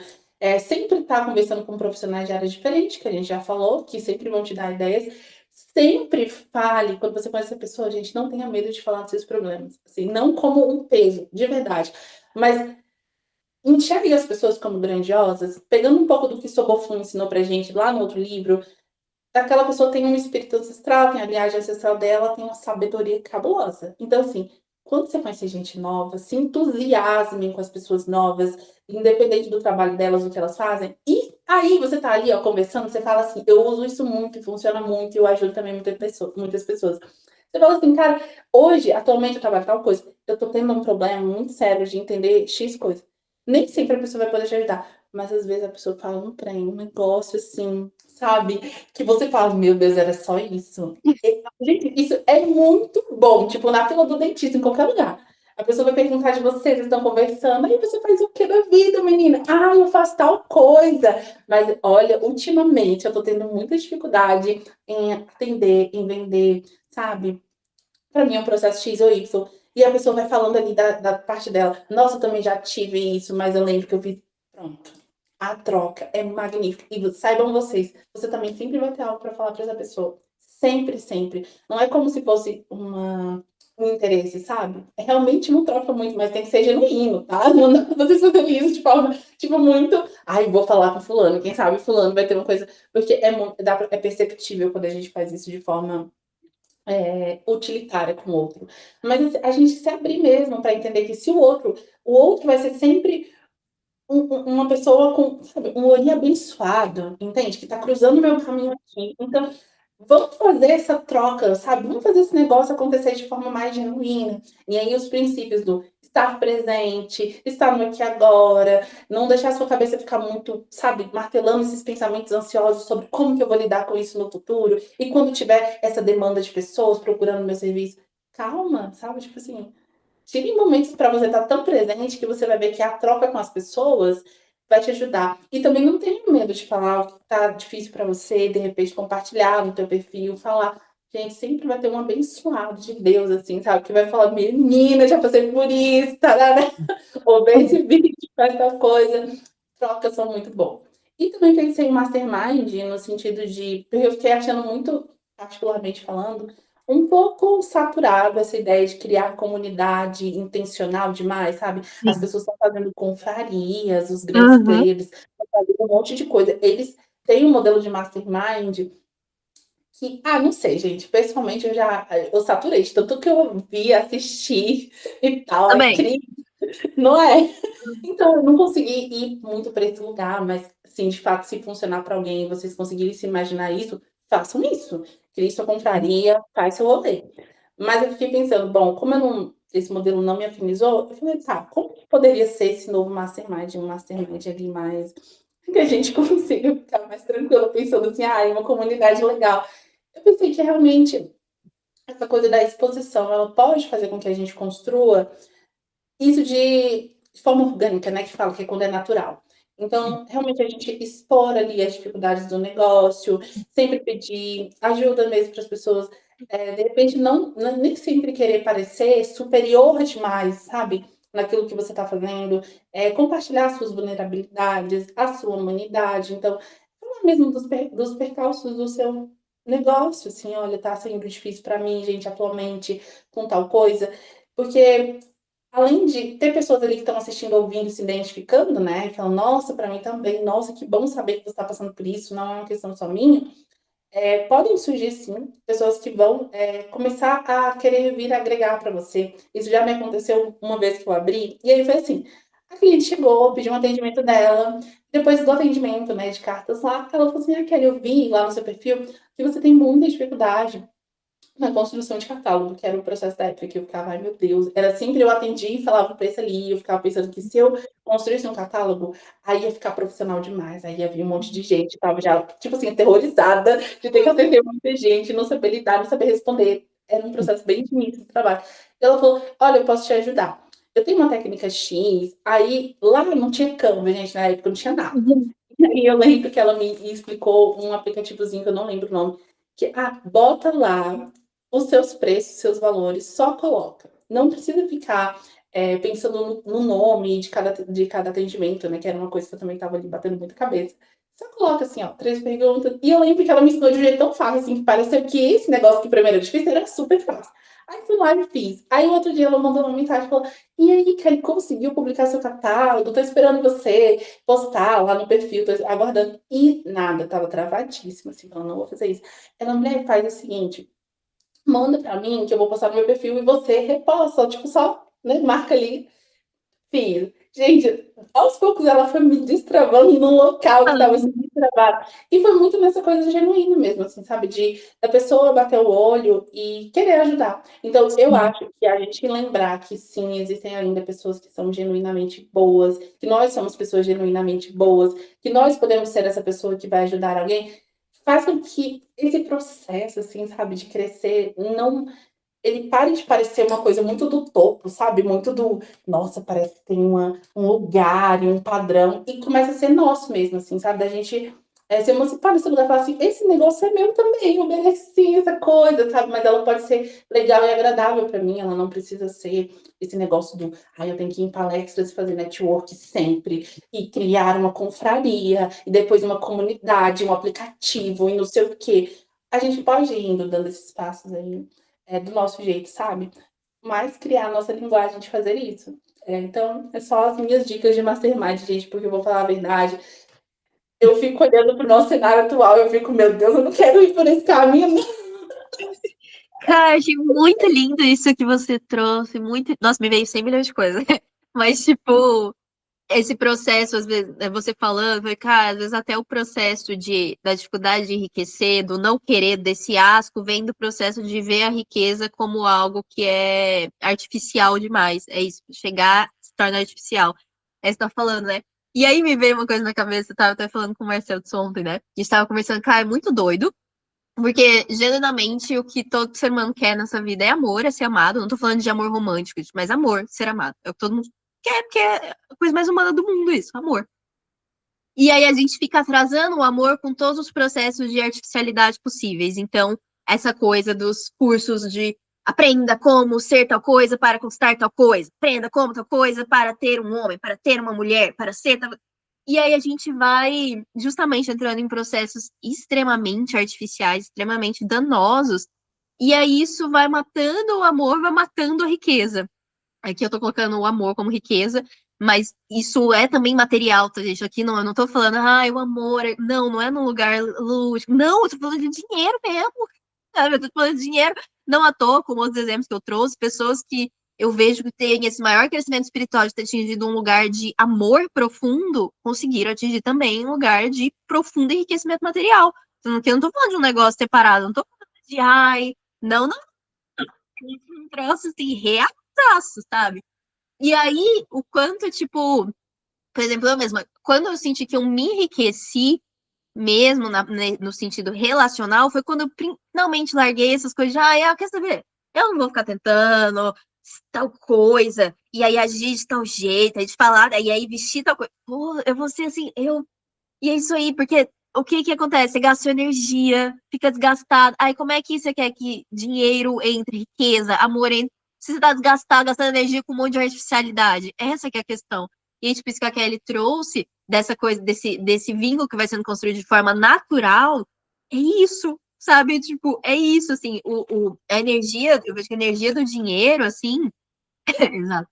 sempre estar conversando com profissionais de áreas diferentes, que a gente já falou, que sempre vão te dar ideias. Sempre fale, quando você conhece a pessoa, gente, não tenha medo de falar dos seus problemas. Assim, não como um peso, de verdade. Mas enxergue as pessoas como grandiosas, pegando um pouco do que Sobofun ensinou pra gente lá no outro livro. Aquela pessoa tem um espírito ancestral, tem a linhagem ancestral dela, tem uma sabedoria cabulosa. Então, assim, quando você conhecer gente nova, se entusiasme com as pessoas novas, independente do trabalho delas, do que elas fazem. E aí você tá ali, ó, conversando, você fala assim, eu uso isso muito, e funciona muito, e eu ajudo também muitas pessoas. Você fala assim, cara, hoje, atualmente, eu trabalho tal coisa, eu tô tendo um problema muito sério de entender X coisa. Nem sempre a pessoa vai poder te ajudar, mas às vezes a pessoa fala um trem, um negócio assim, sabe? Que você fala, meu Deus, era só isso. Gente, isso é muito bom. Tipo, na fila do dentista, em qualquer lugar. A pessoa vai perguntar de você, vocês estão conversando. Aí você faz o que da vida, menina? Ah, eu faço tal coisa. Mas olha, ultimamente eu tô tendo muita dificuldade em atender, em vender, sabe? Para mim é um processo X ou Y. E a pessoa vai falando ali da parte dela. Nossa, eu também já tive isso, mas eu lembro que eu fiz. Pronto. A troca é magnífica. E saibam vocês, você também sempre vai ter algo para falar para essa pessoa. Sempre, sempre. Não é como se fosse um interesse, sabe? É realmente não troca muito, mas tem que ser genuíno, tá? Não dá pra vocês fazerem isso de forma, tipo, muito. Ai, vou falar com fulano. Quem sabe fulano vai ter uma coisa. Porque é perceptível quando a gente faz isso de forma utilitária com o outro. Mas assim, a gente se abrir mesmo para entender que se o outro vai ser sempre uma pessoa com, sabe, um olhinho abençoado, entende? Que está cruzando o meu caminho aqui. Então, Vamos fazer essa troca, sabe? Vamos fazer esse negócio acontecer de forma mais genuína. E aí os princípios do estar presente, estar no aqui e agora, não deixar a sua cabeça ficar muito, sabe, martelando esses pensamentos ansiosos sobre como que eu vou lidar com isso no futuro. E quando tiver essa demanda de pessoas procurando meu serviço, calma, sabe? Tipo assim, tire momentos para você estar tão presente que você vai ver que a troca com as pessoas vai te ajudar. E também não tenha medo de falar o que tá difícil para você, de repente compartilhar no teu perfil, falar. Gente, sempre vai ter um abençoado de Deus, assim, sabe? Que vai falar, menina, já passei por isso, tarará. Ou ver esse vídeo, faz tal coisa. Trocas são muito bom. E também pensei em mastermind, no sentido de. Porque eu fiquei achando muito, particularmente falando, um pouco saturado essa ideia de criar comunidade intencional demais, sabe? As Sim. pessoas estão fazendo confrarias, os grandes Uhum. players estão fazendo um monte de coisa. Eles têm um modelo de mastermind que, não sei, gente, pessoalmente eu saturei de tanto que eu vi, assisti e tal, é Também. crise, não é? Então, eu não consegui ir muito para esse lugar, mas, sim, de fato, se funcionar para alguém e vocês conseguirem se imaginar isso, façam isso. Crie sua confraria, faz seu rolê. Mas eu fiquei pensando, bom, como eu não, esse modelo não me afinizou, eu falei, tá, como que poderia ser esse novo mastermind, um mastermind ali mais que a gente consiga ficar mais tranquila, pensando assim, é uma comunidade legal. Eu pensei que realmente essa coisa da exposição, ela pode fazer com que a gente construa isso de forma orgânica, né, que fala que é quando é natural. Então, realmente a gente expor ali as dificuldades do negócio, sempre pedir ajuda mesmo para as pessoas, de repente nem sempre querer parecer superior demais, sabe, naquilo que você está fazendo, compartilhar suas vulnerabilidades, a sua humanidade. Então, falar mesmo dos percalços do seu negócio, assim: "Olha, tá sendo difícil para mim, gente, atualmente, com tal coisa", porque além de ter pessoas ali que estão assistindo, ouvindo, se identificando, né, e falando: "Nossa, para mim também. Nossa, que bom saber que você está passando por isso, não é uma questão só minha", podem surgir sim, pessoas que vão, começar a querer vir agregar para você. Isso já me aconteceu uma vez que eu abri, e aí foi assim, a cliente chegou, pediu um atendimento dela, depois do atendimento, né, de cartas lá, ela falou assim: Kelly, eu vi lá no seu perfil que você tem muita dificuldade na construção de catálogo, que era o processo da época que eu ficava, ai meu Deus, era sempre eu atendia e falava o preço ali, eu ficava pensando que se eu construísse um catálogo, aí ia ficar profissional demais, aí ia vir um monte de gente, estava já, tipo assim, aterrorizada de ter que atender muita gente, não saber lidar, não saber responder. Era um processo bem difícil de trabalho. E ela falou: olha, eu posso te ajudar. Eu tenho uma técnica X, aí lá não tinha Canva, gente, na época não tinha nada. Uhum. E aí eu lembro que ela me explicou um aplicativozinho que eu não lembro o nome, que bota lá os seus preços, seus valores, só coloca. Não precisa ficar pensando no nome de cada atendimento, né? Que era uma coisa que eu também estava ali batendo muita cabeça. Só coloca assim, ó, 3 perguntas. E eu lembro que ela me ensinou de um jeito tão fácil, assim, que pareceu que esse negócio que primeiro era difícil era super fácil. Aí fui lá e fiz. Aí outro dia ela mandou uma mensagem e falou: E aí, Kelly, conseguiu publicar seu catálogo? Tô esperando você postar lá no perfil, tô aguardando. E nada, tava travadíssima, assim, falando: Não vou fazer isso. Ela, mulher, faz o seguinte: manda pra mim que eu vou postar no meu perfil e você reposta, tipo, só, né, marca ali, fiz. Gente, aos poucos ela foi me destravando num local que estava sendo destravado. E foi muito nessa coisa genuína mesmo, assim, sabe? Da pessoa bater o olho e querer ajudar. Então, eu Sim. acho que a gente lembrar que sim, existem ainda pessoas que são genuinamente boas, que nós somos pessoas genuinamente boas, que nós podemos ser essa pessoa que vai ajudar alguém, faz com que esse processo, assim, sabe, de crescer, não ele pare de parecer uma coisa muito do topo, sabe? Muito do, nossa, parece que tem um lugar e um padrão, e começa a ser nosso mesmo, assim, sabe? Da gente se emancipar desse lugar e falar assim: esse negócio é meu também, eu mereço sim essa coisa, sabe? Mas ela pode ser legal e agradável para mim, ela não precisa ser esse negócio do, eu tenho que ir em palestras e fazer network sempre, e criar uma confraria, e depois uma comunidade, um aplicativo, e não sei o quê. A gente pode ir indo dando esses passos aí do nosso jeito, sabe? Mas criar a nossa linguagem de fazer isso. Então, é só as minhas dicas de mastermind, gente, porque eu vou falar a verdade. Eu fico olhando para o nosso cenário atual, eu fico, meu Deus, eu não quero ir por esse caminho, não. Cara, achei muito lindo isso que você trouxe. Muito... Nossa, me veio 100 milhões de coisas. Mas, tipo, esse processo, às vezes, você falando, cara, às vezes até o processo da dificuldade de enriquecer, do não querer, desse asco, vem do processo de ver a riqueza como algo que é artificial demais. É isso, chegar se torna artificial. É isso que você tá falando, né? E aí me veio uma coisa na cabeça, eu tava até falando com o Marcelo disso ontem, né? A gente tava conversando, cara, é muito doido, porque genuinamente o que todo ser humano quer nessa vida é amor, é ser amado. Não tô falando de amor romântico, mas amor, ser amado. É o que todo mundo quer, porque é a coisa mais humana do mundo, isso, amor. E aí a gente fica atrasando o amor com todos os processos de artificialidade possíveis. Então, essa coisa dos cursos de aprenda como ser tal coisa para conquistar tal coisa, aprenda como tal coisa para ter um homem, para ter uma mulher, para ser tal... E aí a gente vai justamente entrando em processos extremamente artificiais, extremamente danosos, e aí isso vai matando o amor, vai matando a riqueza. Aqui eu tô colocando o amor como riqueza, mas isso é também material, tá, gente? Aqui não, eu não tô falando, o amor. Não, não é num lugar lúdico. Não, eu tô falando de dinheiro mesmo. Sabe? Eu tô falando de dinheiro. Não à toa, como outros exemplos que eu trouxe, pessoas que eu vejo que têm esse maior crescimento espiritual de ter atingido um lugar de amor profundo, conseguiram atingir também um lugar de profundo enriquecimento material. Então, eu não tô falando de um negócio separado, não tô falando de, não, não, um troço assim, reataço, sabe? E aí, o quanto, tipo, por exemplo, eu mesma, quando eu senti que eu me enriqueci mesmo no sentido relacional, foi quando eu finalmente larguei essas coisas de, quer saber? Eu não vou ficar tentando tal coisa, e aí agir de tal jeito, aí de falar, e aí vestir tal coisa. Pô, eu vou ser assim, e é isso aí, porque o que que acontece? Você gasta sua energia, fica desgastado. Aí como é que você quer que dinheiro entre riqueza, amor entre... Se você tá desgastado, gastando energia com um monte de artificialidade. Essa que é a questão. E tipo, isso que a Kelly trouxe, dessa coisa, desse vínculo que vai sendo construído de forma natural, é isso, sabe? Tipo, é isso, assim, a energia, eu vejo que a energia do dinheiro, assim, exato,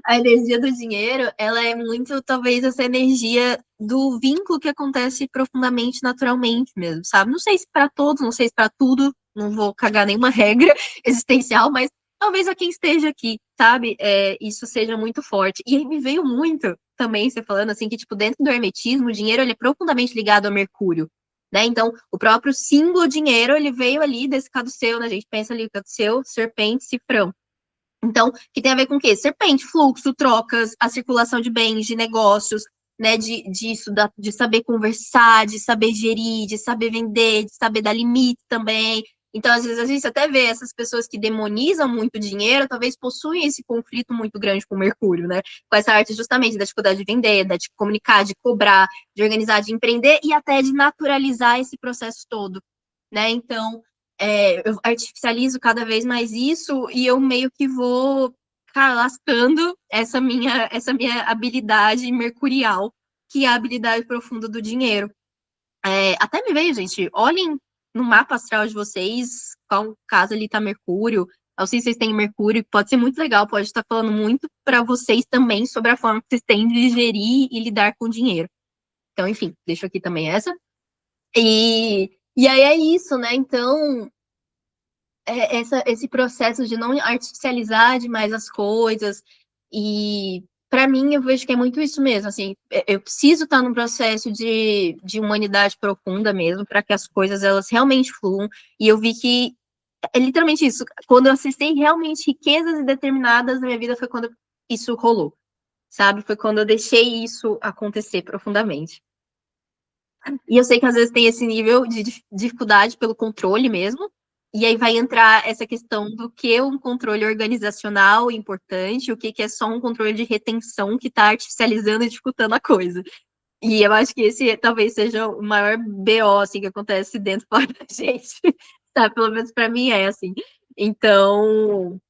a energia do dinheiro, ela é muito, talvez, essa energia do vínculo que acontece profundamente, naturalmente mesmo, sabe? Não sei se para todos, não sei se para tudo, não vou cagar nenhuma regra existencial, mas talvez a quem esteja aqui, sabe? Isso seja muito forte. E aí me veio muito também, você falando assim, que, tipo, dentro do hermetismo, o dinheiro, ele é profundamente ligado a Mercúrio. Né? Então, o próprio símbolo dinheiro, ele veio ali desse caduceu, né? A gente pensa ali, caduceu, serpente, cifrão. Então, que tem a ver com o quê? Serpente, fluxo, trocas, a circulação de bens, de negócios, né? De saber conversar, de saber gerir, de saber vender, de saber dar limite também. Então, às vezes, a gente até vê essas pessoas que demonizam muito dinheiro, talvez possuem esse conflito muito grande com Mercúrio, né? Com essa arte justamente da dificuldade de vender, de comunicar, de cobrar, de organizar, de empreender e até de naturalizar esse processo todo, né? Então, eu artificializo cada vez mais isso e eu meio que vou, cara, lascando essa minha habilidade mercurial, que é a habilidade profunda do dinheiro. Até me veio, gente, olhem no mapa astral de vocês, qual casa ali tá Mercúrio. Eu sei se vocês têm Mercúrio, pode ser muito legal, pode estar falando muito para vocês também sobre a forma que vocês têm de gerir e lidar com o dinheiro. Então, enfim, deixo aqui também essa. E aí é isso, né? Então, esse processo de não artificializar demais as coisas. E para mim, eu vejo que é muito isso mesmo. Assim, eu preciso estar num processo de humanidade profunda mesmo, para que as coisas elas realmente fluam. E eu vi que é literalmente isso. Quando eu acessei realmente riquezas determinadas na minha vida, foi quando isso rolou, sabe? Foi quando eu deixei isso acontecer profundamente. E eu sei que às vezes tem esse nível de dificuldade pelo controle mesmo. E aí vai entrar essa questão do que é um controle organizacional importante, o que é só um controle de retenção que está artificializando e dificultando a coisa. E eu acho que esse talvez seja o maior BO assim, que acontece dentro e fora da gente. Tá? Pelo menos para mim é assim. Então,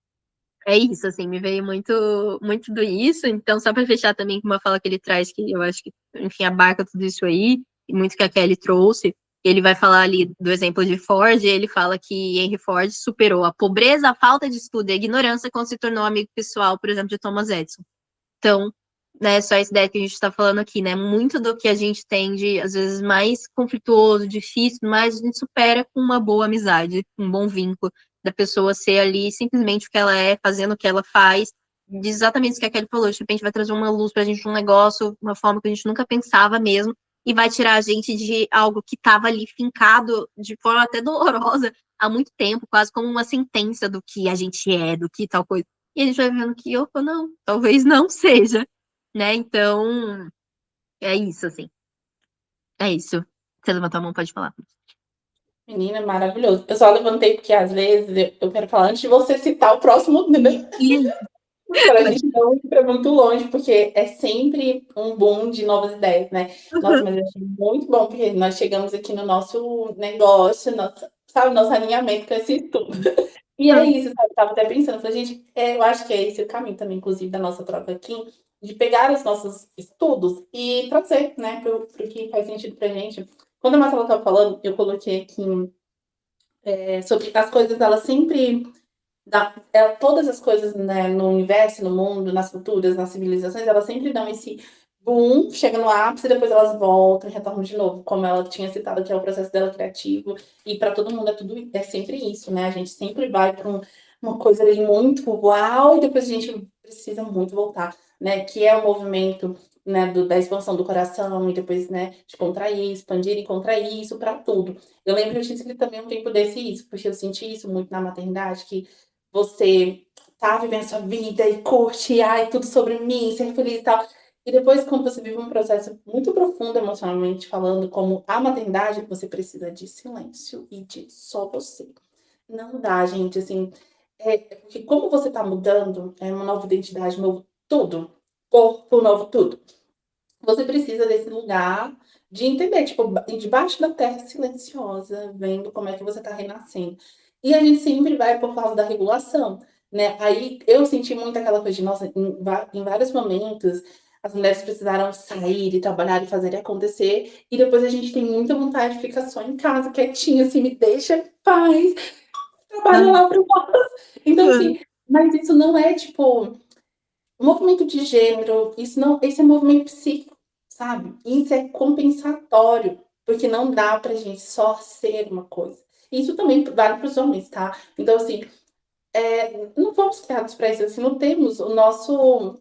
é isso, assim, me veio muito, muito do isso. Então, só para fechar também com uma fala que ele traz, que eu acho que, enfim, abarca tudo isso aí, e muito que a Kelly trouxe. Ele vai falar ali do exemplo de Ford, e ele fala que Henry Ford superou a pobreza, a falta de estudo e a ignorância quando se tornou amigo pessoal, por exemplo, de Thomas Edison. Então, né, só essa ideia que a gente está falando aqui, né? Muito do que a gente tem de, às vezes, mais conflituoso, difícil, mas a gente supera com uma boa amizade, um bom vínculo, da pessoa ser ali simplesmente o que ela é, fazendo o que ela faz, diz exatamente isso que a Kelly falou. De repente vai trazer uma luz pra gente, um negócio, uma forma que a gente nunca pensava mesmo, e vai tirar a gente de algo que estava ali fincado de forma até dolorosa há muito tempo, quase como uma sentença do que a gente é, do que tal coisa. E a gente vai vendo que, opa, não, talvez não seja, né? Então, é isso, assim. É isso. Você levantou a mão, pode falar. Menina, maravilhoso. Eu só levantei porque às vezes eu quero falar antes de você citar o próximo, entendeu? E Para a pode. gente não ir para muito longe, porque é sempre um boom de novas ideias, né? Nossa, mas eu achei muito bom, porque nós chegamos aqui no nosso negócio, nosso, sabe, nosso alinhamento com esse estudo. E é isso, sabe? Eu estava até pensando, falei, gente, eu acho que é esse o caminho também, inclusive, da nossa troca aqui, de pegar os nossos estudos e trazer, né, para o que faz sentido para gente. Quando a Marcela estava falando, eu coloquei aqui sobre as coisas, elas sempre todas as coisas, né, no universo, no mundo, nas culturas, nas civilizações, elas sempre dão esse boom, chega no ápice e depois elas voltam e retornam de novo, como ela tinha citado que é o processo dela criativo, e para todo mundo é sempre isso, né? A gente sempre vai para uma coisa ali muito uau e depois a gente precisa muito voltar, né? Que é o movimento, né, da expansão do coração e depois, né, de contrair, expandir e contrair isso para tudo. Eu lembro que eu tinha escrito também um tempo desse isso, porque eu senti isso muito na maternidade, que você tá vivendo sua vida e curte, ai, tudo sobre mim, ser feliz e tal. E depois, quando você vive um processo muito profundo emocionalmente falando, como a maternidade, você precisa de silêncio e de só você. Não dá, gente, assim, porque como você tá mudando, é uma nova identidade, novo tudo, corpo novo tudo. Você precisa desse lugar de entender, tipo, debaixo da terra silenciosa, vendo como é que você está renascendo. E a gente sempre vai por causa da regulação, né? Aí eu senti muito aquela coisa de, nossa, em vários momentos as mulheres precisaram sair e trabalhar e fazer acontecer, e depois a gente tem muita vontade de ficar só em casa, quietinha, assim, me deixa em paz, trabalha lá pro nós. Então, assim, mas isso não é, tipo, movimento de gênero, isso não, esse é movimento psíquico, sabe? Isso é compensatório, porque não dá pra gente só ser uma coisa. Isso também vale para os homens, tá? Então, assim, não fomos criados para isso, assim, não temos, o nosso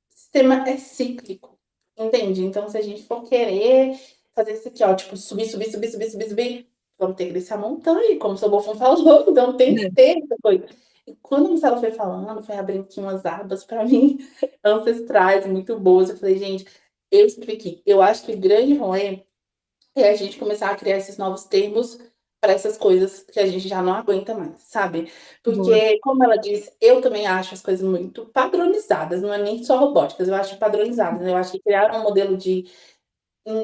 sistema é cíclico, entende? Então, se a gente for querer fazer isso aqui, ó, tipo, subir, subir, subir, subir, subir, subir, vamos ter que descer a montanha, como o seu Bofão falou, então tem que ter essa coisa. E quando a Marcela foi falando, foi abrindo aqui umas abas para mim, ancestrais, muito boas, eu falei, gente, eu expliquei, eu acho que o grande rolê é a gente começar a criar esses novos termos para essas coisas que a gente já não aguenta mais, sabe? Boa. Porque, como ela disse, eu também acho as coisas muito padronizadas, não é nem só robóticas, eu acho padronizadas. Eu acho que criaram um modelo de,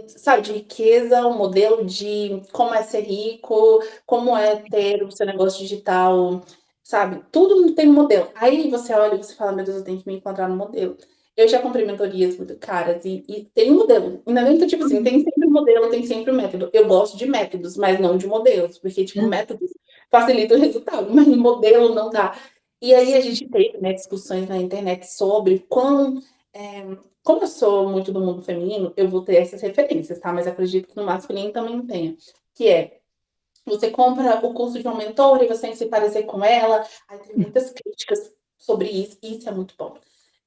sabe, de riqueza, um modelo de como é ser rico, como é ter o seu negócio digital, sabe? Tudo tem um modelo. Aí você olha e você fala, meu Deus, eu tenho que me encontrar no modelo. Eu já comprei mentorias muito caras e tem um modelo. Ainda bem que, tipo assim, tem sempre um modelo, tem sempre um método. Eu gosto de métodos, mas não de modelos, porque, tipo, métodos facilitam o resultado, mas no modelo não dá. E aí a gente teve, né, discussões na internet sobre como eu sou muito do mundo feminino, eu vou ter essas referências, tá? Mas acredito que no masculino também tenha. Que é, você compra o curso de uma mentora e você tem que se parecer com ela. Aí tem muitas críticas sobre isso, e isso é muito bom.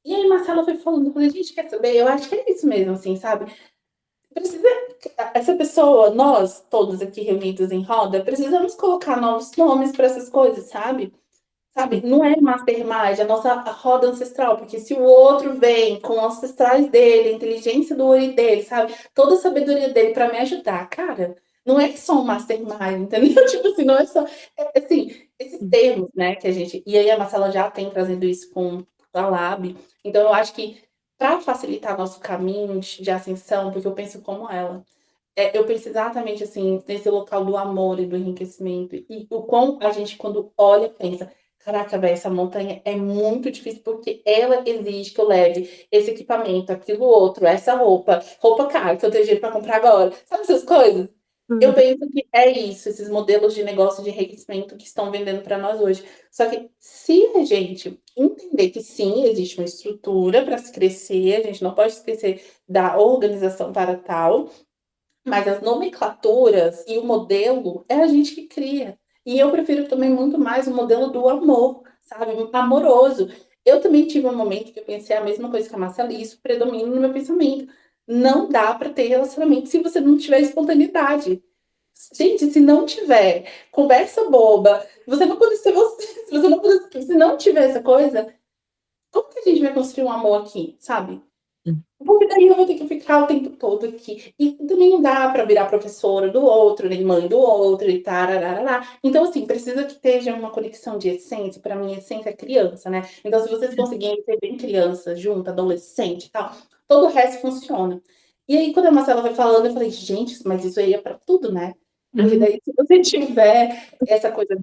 E aí Marcela foi falando, eu falei, gente, quer saber? Eu acho que é isso mesmo, assim, sabe? Precisa, essa pessoa, nós, todos aqui reunidos em roda, precisamos colocar novos nomes para essas coisas, sabe? Sabe, não é mastermind, é a nossa roda ancestral, porque se o outro vem com os ancestrais dele, a inteligência do olho dele, sabe, toda a sabedoria dele para me ajudar, cara, não é só um mastermind, entendeu? Tipo assim, não é só, assim, esses termos, né, que a gente, e aí a Marcela já tem trazendo isso com a Lab, então eu acho que para facilitar nosso caminho de ascensão, porque eu penso como ela, eu penso exatamente assim, nesse local do amor e do enriquecimento. E o quão a gente, quando olha, pensa: caraca, velho, essa montanha é muito difícil porque ela exige que eu leve esse equipamento, aquilo outro, essa roupa, roupa cara, que eu tenho dinheiro para comprar agora. Sabe essas coisas? Eu penso que é isso, esses modelos de negócio de enriquecimento que estão vendendo para nós hoje. Só que se a gente entender que sim, existe uma estrutura para se crescer, a gente não pode esquecer da organização para tal, mas as nomenclaturas e o modelo é a gente que cria. E eu prefiro também muito mais o modelo do amor, sabe? Amoroso. Eu também tive um momento que eu pensei a mesma coisa que a Marcela, e isso predomina no meu pensamento. Não dá para ter relacionamento se você não tiver espontaneidade. Gente, se não tiver conversa boba, você não pode ser você, se você não puder, se não tiver essa coisa, como que a gente vai construir um amor aqui, sabe? Porque daí eu vou ter que ficar o tempo todo aqui. E também não dá para virar professora do outro, nem mãe do outro, e tararará. Então, assim, precisa que esteja uma conexão de essência. Para mim, essência é criança, né? Então, se vocês conseguirem ser bem criança, junto, adolescente e tal, todo o resto funciona. E aí, quando a Marcela vai falando, eu falei, gente, mas isso aí é para tudo, né? Porque Uhum. daí, se você tiver essa coisa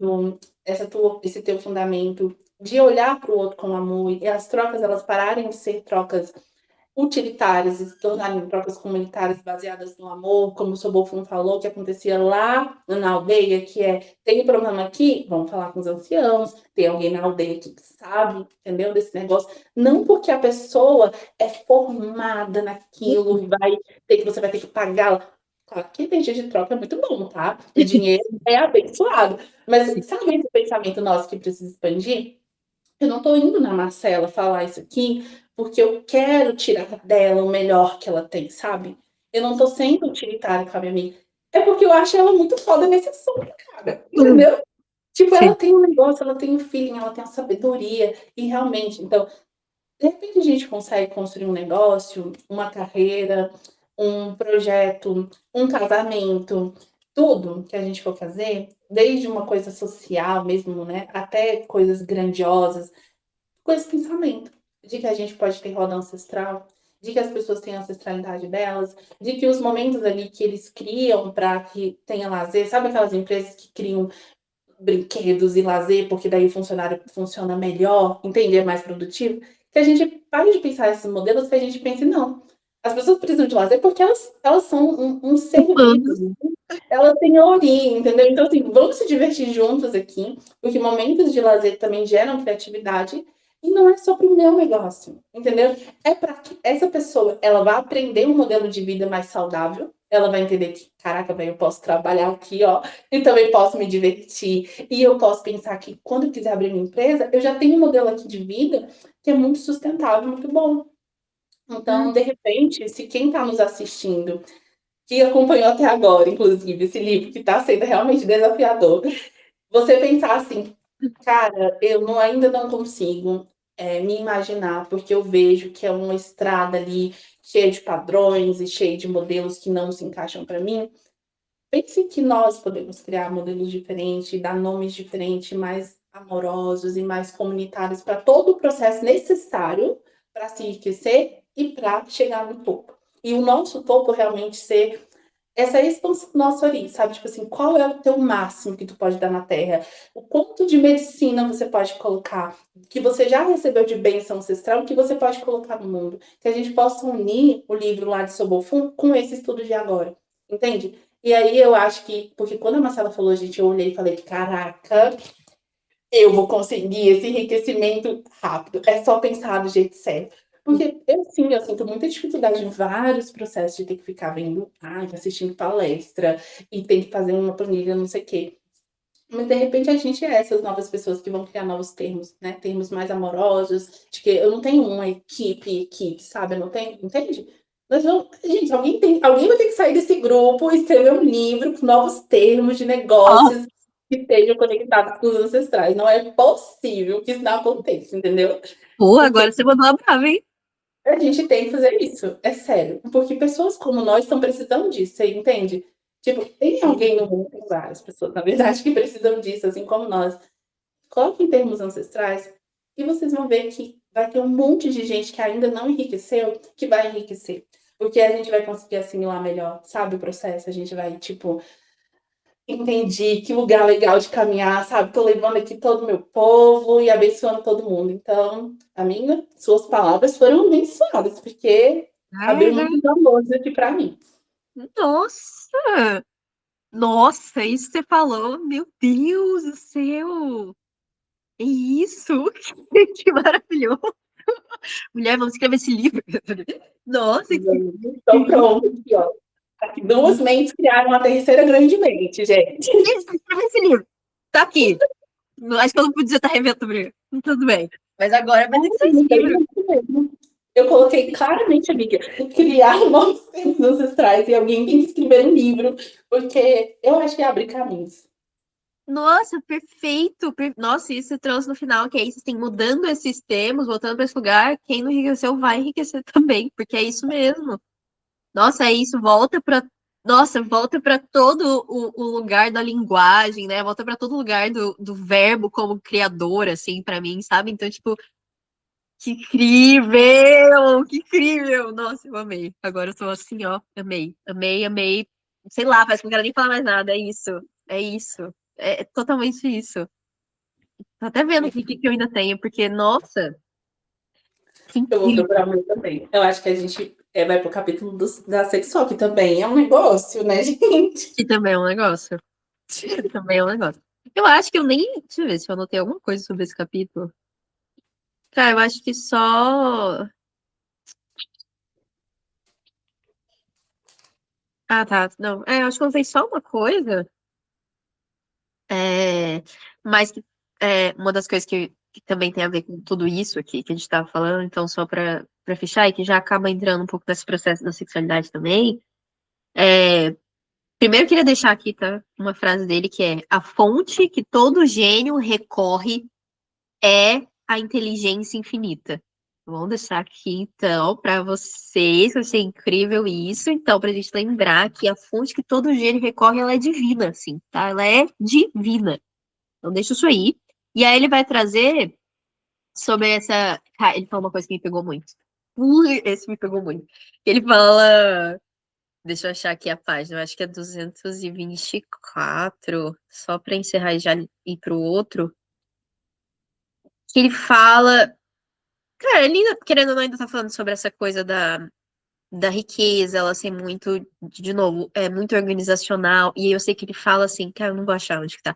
esse teu fundamento de olhar para o outro com amor, e as trocas, elas pararem de ser trocas utilitárias e se tornarem trocas comunitárias baseadas no amor, como o Sobofum falou, que acontecia lá na aldeia, que é, tem um problema aqui, vamos falar com os anciãos, tem alguém na aldeia aqui que sabe, entendeu, desse negócio. Não porque a pessoa é formada naquilo, você vai ter que pagá-la. Claro que energia de troca é muito bom, tá? O dinheiro é abençoado. Mas sabe esse pensamento nosso que precisa expandir? Eu não estou indo na Marcela falar isso aqui porque eu quero tirar dela o melhor que ela tem, sabe? Eu não estou sendo utilitária com a minha amiga. É porque eu acho ela muito foda nesse assunto, cara. Uhum. Entendeu? Tipo, ela Sim. tem um negócio, ela tem um feeling, ela tem a sabedoria. E realmente, então, de repente a gente consegue construir um negócio, uma carreira, um projeto, um casamento, tudo que a gente for fazer, desde uma coisa social mesmo, né, até coisas grandiosas, com esse pensamento de que a gente pode ter roda ancestral, de que as pessoas têm a ancestralidade delas, de que os momentos ali que eles criam para que tenha lazer, sabe aquelas empresas que criam brinquedos e lazer, porque daí o funcionário funciona melhor, entende? É mais produtivo. Que a gente pare de pensar esses modelos, que a gente pense, não. As pessoas precisam de lazer porque elas são um ser Humanos. vivo. Elas têm origem, entendeu? Então, assim, vamos se divertir juntos aqui, porque momentos de lazer também geram criatividade. E não é só para o meu negócio, entendeu? É para que essa pessoa ela vai aprender um modelo de vida mais saudável. Ela vai entender que, caraca, velho, eu posso trabalhar aqui, ó, e também posso me divertir. E eu posso pensar que quando eu quiser abrir minha empresa, eu já tenho um modelo aqui de vida que é muito sustentável, muito bom. Hum. Então, de repente, se quem está nos assistindo, que acompanhou até agora, inclusive, esse livro que está sendo realmente desafiador, você pensar assim, cara, ainda não consigo me imaginar, porque eu vejo que é uma estrada ali cheia de padrões e cheia de modelos que não se encaixam para mim. Pense que nós podemos criar modelos diferentes, dar nomes diferentes, mais amorosos e mais comunitários para todo o processo necessário para se enriquecer e para chegar no topo. E o nosso topo realmente ser essa expansão nossa ali, sabe? Tipo assim, qual é o teu máximo que tu pode dar na Terra? O quanto de medicina você pode colocar, que você já recebeu de bênção ancestral, que você pode colocar no mundo. Que a gente possa unir o livro lá de Sobofun com esse estudo de agora, entende? E aí eu acho que, porque quando a Marcela falou, gente, eu olhei e falei, caraca, eu vou conseguir esse enriquecimento rápido. É só pensar do jeito certo. Porque eu sim, eu sinto muita dificuldade em vários processos de ter que ficar vendo, assistindo palestra e tem que fazer uma planilha, não sei o quê. Mas de repente a gente é essas novas pessoas que vão criar novos termos, né? Termos mais amorosos, de que eu não tenho uma equipe, sabe? Eu não tenho, entende? Nós vamos, gente, alguém vai ter que sair desse grupo e escrever um livro com novos termos de Ó, negócios que estejam conectados com os ancestrais. Não é possível que isso não aconteça, entendeu? pô, Porque agora você mandou a brava, hein? a gente tem que fazer isso, é sério. Porque pessoas como nós estão precisando disso, você entende? Tipo, tem alguém no mundo, tem várias pessoas, na verdade, que precisam disso, assim como nós. Coloque em termos ancestrais e vocês vão ver que vai ter um monte de gente que ainda não enriqueceu, que vai enriquecer. Porque a gente vai conseguir assimilar melhor, sabe, o processo. A gente vai, tipo, entendi que lugar legal de caminhar, sabe? Tô levando aqui todo o meu povo e abençoando todo mundo. Então, amiga, suas palavras foram abençoadas, porque abriu Cara, muitos amores aqui para mim. nossa! Nossa, isso que você falou, meu Deus do céu! É isso? Que maravilhoso! Mulher, vamos escrever esse livro. Nossa, Então, pronto, aqui, ó. Aqui, duas mentes criaram uma terceira grande mente, gente. escreve esse livro. Tá aqui. Acho que eu não podia estar revendo sobre. Tudo bem. Mas agora vai ter que ser esse Bem livro. isso mesmo. Eu coloquei claramente, amiga, criar novos tempos ancestrais e alguém tem que escrever um livro, porque eu acho que abre caminhos. Nossa, perfeito. Nossa, isso trouxe no final, que é isso, assim, mudando esses termos, voltando para esse lugar, quem não enriqueceu vai enriquecer também, porque é isso mesmo. Nossa, é isso, volta para. Nossa, volta para todo o lugar da linguagem, né? Volta para todo lugar do verbo como criador, assim, para mim, sabe? Então, tipo, que incrível! Que incrível! Nossa, eu amei. Agora eu tô assim, ó, amei, amei, amei. Sei lá, parece que não quero nem falar mais nada. É isso, é isso. É totalmente isso. Tô até vendo aqui o que eu ainda tenho, porque, nossa, que Eu vou incrível. procurar o meu também. Eu acho que a gente vai pro capítulo da sexual, que também é um negócio, né, gente? Que também é um negócio. Que também é um negócio. Eu acho que eu nem. Deixa eu ver se eu anotei alguma coisa sobre esse capítulo. Cara, eu acho que só. Ah, tá. Não. É, eu acho que eu anotei só uma coisa. É, mas que uma das coisas que também tem a ver com tudo isso aqui que a gente estava falando, então só para fechar, e que já acaba entrando um pouco nesse processo da sexualidade também. Primeiro eu queria deixar aqui, tá? Uma frase dele que é: a fonte que todo gênio recorre é a inteligência infinita. Vamos deixar aqui, então, para vocês, que eu achei incrível isso. Então, para a gente lembrar que a fonte que todo gênio recorre, ela é divina, assim, tá? Ela é divina. Então, deixa isso aí. E aí ele vai trazer sobre essa. Ah, ele fala uma coisa que me pegou muito. Esse me pegou muito. Ele fala. Deixa eu achar aqui a página. Eu acho que é 224. Só para encerrar e já ir pro outro. Que ele fala. Cara, ele ainda, querendo ou não, ainda tá falando sobre essa coisa da riqueza, ela ser muito, de novo, é muito organizacional. E eu sei que ele fala assim, cara, eu não vou achar onde que tá.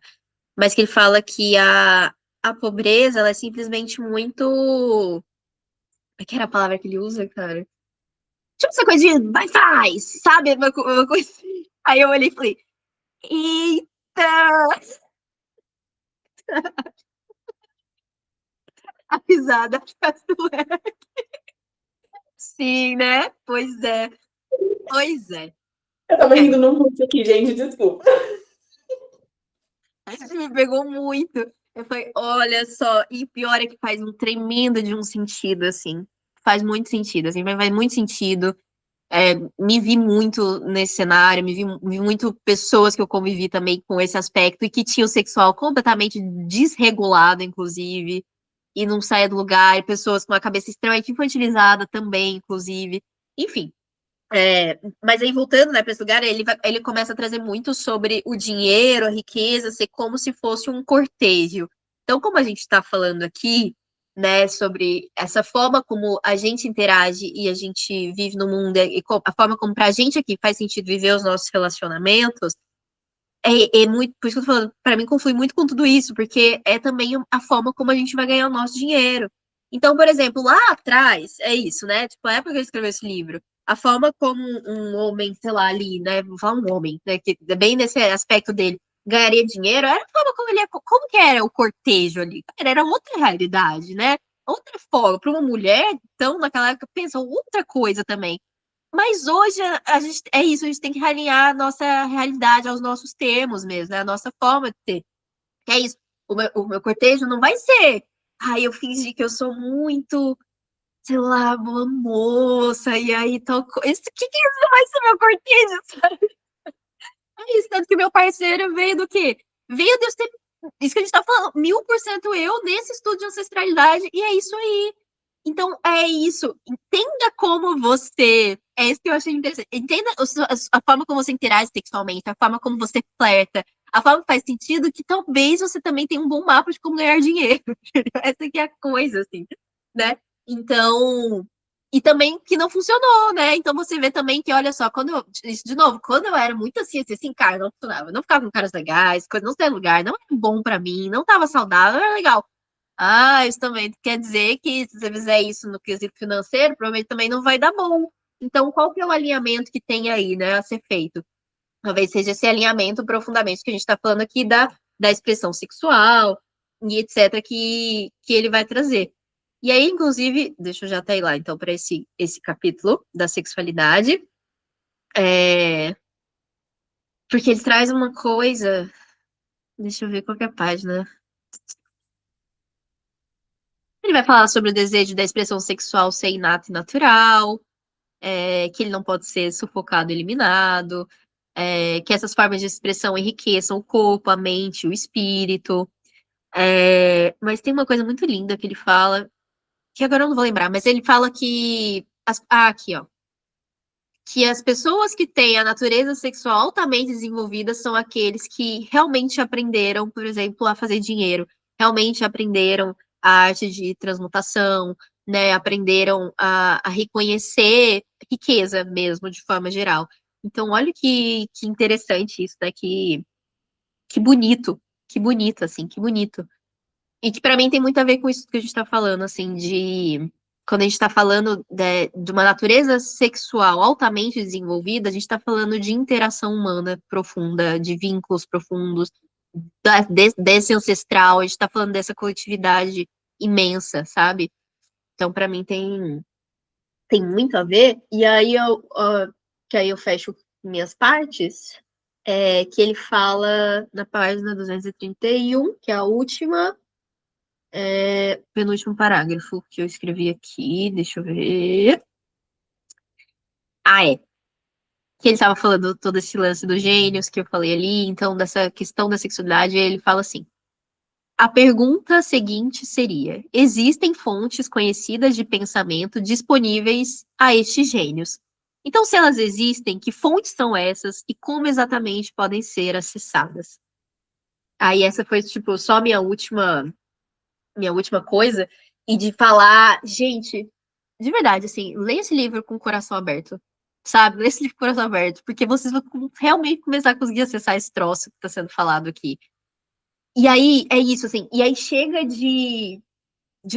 Mas que ele fala que a pobreza, ela é simplesmente muito. Que era a palavra que ele usa, cara? Tipo essa coisa de vai, faz, sabe? Uma coisa assim. Aí eu olhei e falei, eita! A risada do Eric. Sim, né? Pois é, pois é. Eu tava É, rindo no mute aqui, gente, desculpa. isso me pegou muito. Eu falei, olha só, e pior é que faz um tremendo de um sentido, assim. Faz muito sentido, assim, mas faz muito sentido. Me vi muito nesse cenário, vi muito pessoas que eu convivi também com esse aspecto e que tinham o sexual completamente desregulado, inclusive, e não saía do lugar, e pessoas com a cabeça extremamente infantilizada também, inclusive. Enfim, mas aí voltando, né, para esse lugar, ele começa a trazer muito sobre o dinheiro, a riqueza, ser como se fosse um cortejo. Então, como a gente está falando aqui, né, sobre essa forma como a gente interage e a gente vive no mundo, e a forma como para a gente aqui faz sentido viver os nossos relacionamentos, é muito, por isso que eu tô falando, para mim conflui muito com tudo isso, porque é também a forma como a gente vai ganhar o nosso dinheiro. Então, por exemplo, lá atrás, é isso, né? Tipo, a época que eu escrevi esse livro, a forma como um homem, sei lá, ali, né? Vou falar um homem, né? Que é bem nesse aspecto dele, ganharia dinheiro, era a forma como ele como que era o cortejo ali? Era outra realidade, né? Outra forma. Para uma mulher, então, naquela época, pensa outra coisa também. Mas hoje a gente é isso, a gente tem que realinhar a nossa realidade aos nossos termos mesmo, né? A nossa forma de ter. Que é isso. O meu cortejo não vai ser. Ai, eu fingi que eu sou muito, sei lá, boa moça, e aí tal coisa. Isso, que isso não vai ser meu cortejo, sabe? É isso, tanto que meu parceiro veio do quê? Veio de eu ser, isso que a gente tá falando, 1000% eu nesse estudo de ancestralidade, e é isso aí. Então, é isso. Entenda como você. É isso que eu achei interessante. Entenda a forma como você interage sexualmente, a forma como você flerta, a forma que faz sentido que talvez você também tenha um bom mapa de como ganhar dinheiro. Essa que é a coisa, assim, né? Então. E também que não funcionou, né? Então você vê também que, olha só, isso de novo, quando eu era muito assim, cara, não funcionava. Eu não ficava com caras legais, coisa não tem lugar, não era bom pra mim, não tava saudável, não era legal. Ah, isso também quer dizer que se você fizer isso no quesito financeiro, provavelmente também não vai dar bom. Então, qual que é o alinhamento que tem aí, né, a ser feito? Talvez seja esse alinhamento profundamente que a gente está falando aqui da expressão sexual e etc., que ele vai trazer. E aí, inclusive, deixa eu já até ir lá, então, para esse capítulo da sexualidade. É, porque ele traz uma coisa. Deixa eu ver qual que é a página. Ele vai falar sobre o desejo da expressão sexual ser inato e natural, que ele não pode ser sufocado e eliminado, que essas formas de expressão enriqueçam o corpo, a mente, o espírito. Mas tem uma coisa muito linda que ele fala, que agora eu não vou lembrar, mas ele fala que. Aqui, ó. Que as pessoas que têm a natureza sexual altamente desenvolvida são aqueles que realmente aprenderam, por exemplo, a fazer dinheiro, realmente aprenderam a arte de transmutação, né? Aprenderam a reconhecer riqueza mesmo, de forma geral. Então, olha que interessante isso, né? Que bonito, assim, que bonito. E que pra mim tem muito a ver com isso que a gente tá falando, assim, de quando a gente tá falando de uma natureza sexual altamente desenvolvida, a gente tá falando de interação humana profunda, de vínculos profundos, desse ancestral, a gente tá falando dessa coletividade imensa, sabe? Então, pra mim, tem muito a ver. E aí que aí eu fecho minhas partes, que ele fala na página 231, que é a última. Penúltimo parágrafo que eu escrevi aqui, deixa eu ver. É. Que ele estava falando todo esse lance dos gênios que eu falei ali, então, dessa questão da sexualidade, ele fala assim: a pergunta seguinte seria: existem fontes conhecidas de pensamento disponíveis a estes gênios? Então, se elas existem, que fontes são essas e como exatamente podem ser acessadas? Aí, essa foi, tipo, só minha última coisa, e de falar, gente, de verdade, assim, leia esse livro com o coração aberto, sabe? Leia esse livro com o coração aberto, porque vocês vão realmente começar a conseguir acessar esse troço que está sendo falado aqui. E aí, é isso, assim, e aí chega de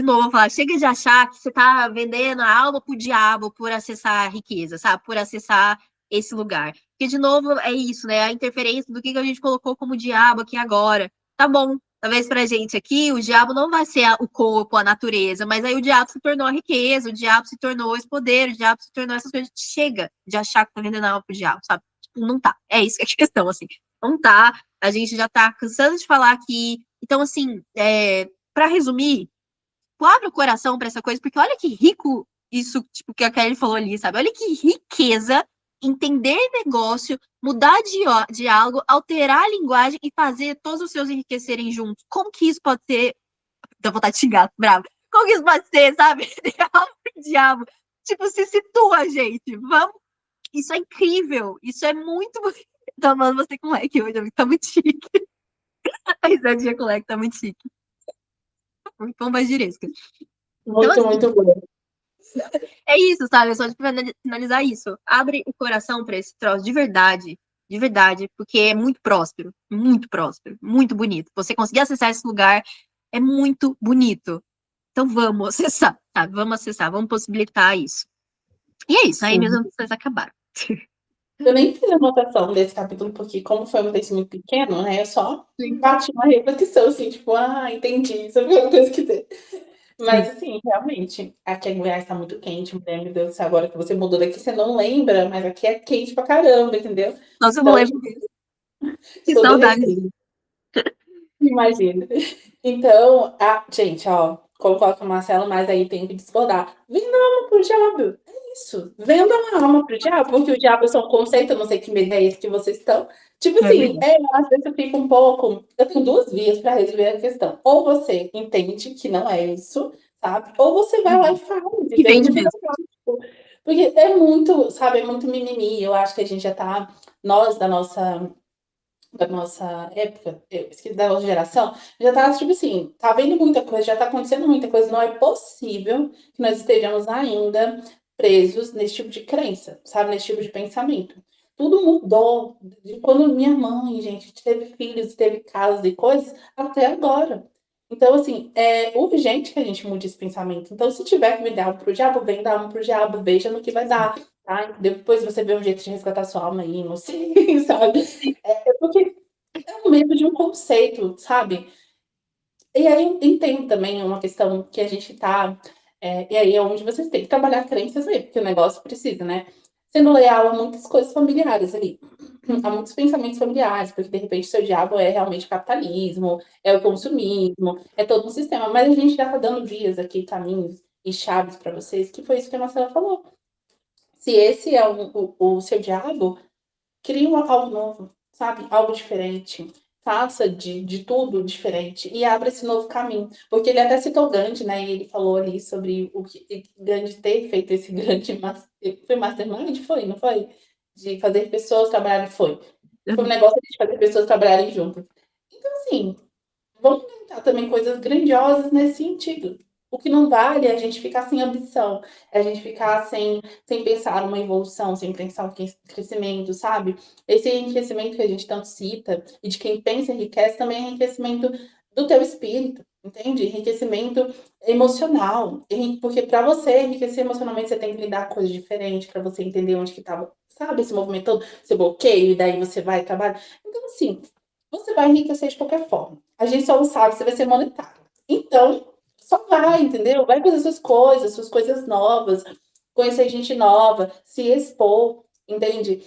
novo, eu falar, chega de achar que você tá vendendo a alma pro diabo por acessar a riqueza, sabe? Por acessar esse lugar. Porque, de novo, é isso, né? A interferência do que a gente colocou como diabo aqui agora. Tá bom, talvez pra gente aqui, o diabo não vai ser o corpo, a natureza, mas aí o diabo se tornou a riqueza, o diabo se tornou esse poder, o diabo se tornou essas coisas. Chega de achar que tá vendendo a alma pro diabo, sabe? Tipo, não tá. É isso que é a questão, assim. Não tá. A gente já tá cansando de falar aqui. Então, assim, para resumir, abre o coração para essa coisa, porque olha que rico isso, tipo, que a Kelly falou ali, sabe? Olha que riqueza entender negócio, mudar de algo, alterar a linguagem e fazer todos os seus enriquecerem juntos. Como que isso pode ser? Dá vontade de xingar, bravo. Como que isso pode ser, sabe? Diabo. Tipo, se situa, gente. Vamos. Isso é incrível. Isso é muito. Tô amando você com o leque hoje, tá muito chique. A risadinha com o leque tá muito chique. Muito bom, mais giresca. Então, Muito, assim, muito bom. é isso, sabe? É só de finalizar isso. Abre o coração para esse troço de verdade, porque é muito próspero, muito bonito. Você conseguir acessar esse lugar é muito bonito. Então vamos acessar, sabe? Vamos acessar, vamos possibilitar isso. E é isso, aí minhas Sim. anotações acabaram. Eu nem fiz anotação desse capítulo, porque como foi um texto muito pequeno, né, eu só Sim, bati uma reflexão, assim, tipo, entendi, sobre o que eu pesquisei. Mas, sim. assim, realmente, aqui em Goiás tá muito quente, mulher, meu Deus do céu, agora que você mudou daqui, você não lembra, mas aqui é quente pra caramba, entendeu? Nossa, eu não Então, lembro disso. Que estou saudade. derretendo, imagina. Então, gente, ó, como coloca o Marcelo, mas aí tem que discordar. Venda a alma pro diabo. É isso. Venda uma alma pro diabo, porque o diabo é só um conceito, eu não sei que medo é esse que vocês estão. Tipo É assim, verdade. às vezes eu fico um pouco. Eu tenho duas vias para resolver a questão. Ou você entende que não é isso, sabe? Ou você vai lá e faz, e E vende vende e fica mesmo. prático. Porque é muito, sabe, é muito mimimi. Eu acho que a gente já tá, nós da nossa época, esqueci, da nossa geração, já tá, tipo assim, tá vendo muita coisa, já tá acontecendo muita coisa, não é possível que nós estejamos ainda presos nesse tipo de crença, sabe, nesse tipo de pensamento. Tudo mudou de quando minha mãe, gente, teve filhos, teve casas e coisas, até agora. Então, assim, é urgente que a gente mude esse pensamento. Então, se tiver que me dar um pro diabo, vem dar um pro diabo, veja no que vai dar, tá? Depois você vê um jeito de resgatar sua alma aí, não sei, sabe? É porque é o medo de um conceito, sabe? E aí eu entendo também uma questão que a gente tá, e aí é onde vocês têm que trabalhar crenças mesmo, porque o negócio precisa, né, sendo leal a muitas coisas familiares ali, a muitos pensamentos familiares, porque de repente seu diabo é realmente o capitalismo, é o consumismo, é todo um sistema, mas a gente já tá dando guias aqui, caminhos e chaves para vocês, que foi isso que a Marcela falou. Se esse é o seu diabo, cria algo novo, sabe? Algo diferente. Faça de tudo diferente e abra esse novo caminho. Porque ele até citou Gandhi, né? E ele falou ali sobre o que Gandhi ter feito esse grande foi mastermind? Foi, não foi? De fazer pessoas trabalharem, foi. Foi um negócio de fazer pessoas trabalharem juntas. Então, assim, vamos tentar também coisas grandiosas nesse sentido. O que não vale é a gente ficar sem ambição, é a gente ficar sem pensar uma evolução, sem pensar um crescimento, sabe? Esse enriquecimento que a gente tanto cita, e de quem pensa enriquece, também é enriquecimento do teu espírito, entende? Enriquecimento emocional. Porque para você enriquecer emocionalmente, você tem que lidar com coisas diferentes, para você entender onde que estava, sabe, esse movimento todo, esse bloqueio, e daí você vai trabalhar. Então, assim, você vai enriquecer de qualquer forma. A gente só não sabe se vai ser monetário. Então, só vai, entendeu? Vai fazer suas coisas novas, conhecer gente nova, se expor, entende?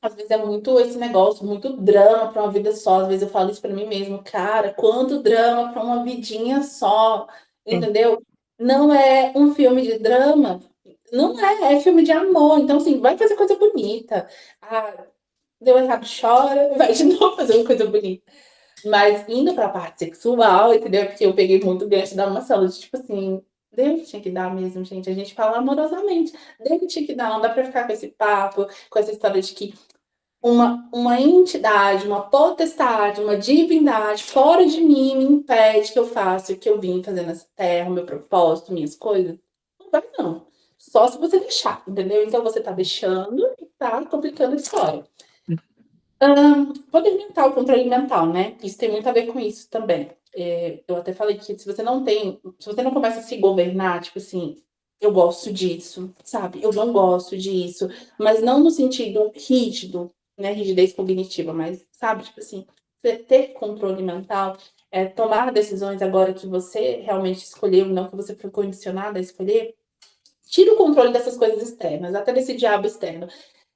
Às vezes é muito esse negócio, muito drama para uma vida só. Às vezes eu falo isso para mim mesmo, cara, quanto drama para uma vidinha só, Sim. entendeu? Não é um filme de drama, não é, é filme de amor. Então, assim, vai fazer coisa bonita. Ah, deu errado, chora, vai de novo fazer uma coisa bonita. Mas indo pra parte sexual, entendeu? Porque eu peguei muito gancho da Marcela, de tipo assim, Deus tinha que dar mesmo, gente. A gente fala amorosamente. Deus tinha que dar, não dá pra ficar com esse papo, com essa história de que uma entidade, uma potestade, uma divindade fora de mim me impede que eu faça o que eu vim fazer nessa terra, o meu propósito, minhas coisas. Não vai, não. Só se você deixar, entendeu? Então você tá deixando e tá complicando a história. Poder mental, controle mental, né? Isso tem muito a ver com isso também. Eu até falei que se você não tem, se você não começa a se governar, tipo assim, eu gosto disso, sabe? Eu não gosto disso, mas não no sentido rígido, né? Rigidez cognitiva, mas, sabe? Tipo assim, você ter controle mental, tomar decisões agora que você realmente escolheu, não que você foi condicionada a escolher, tira o controle dessas coisas externas, até desse diabo externo.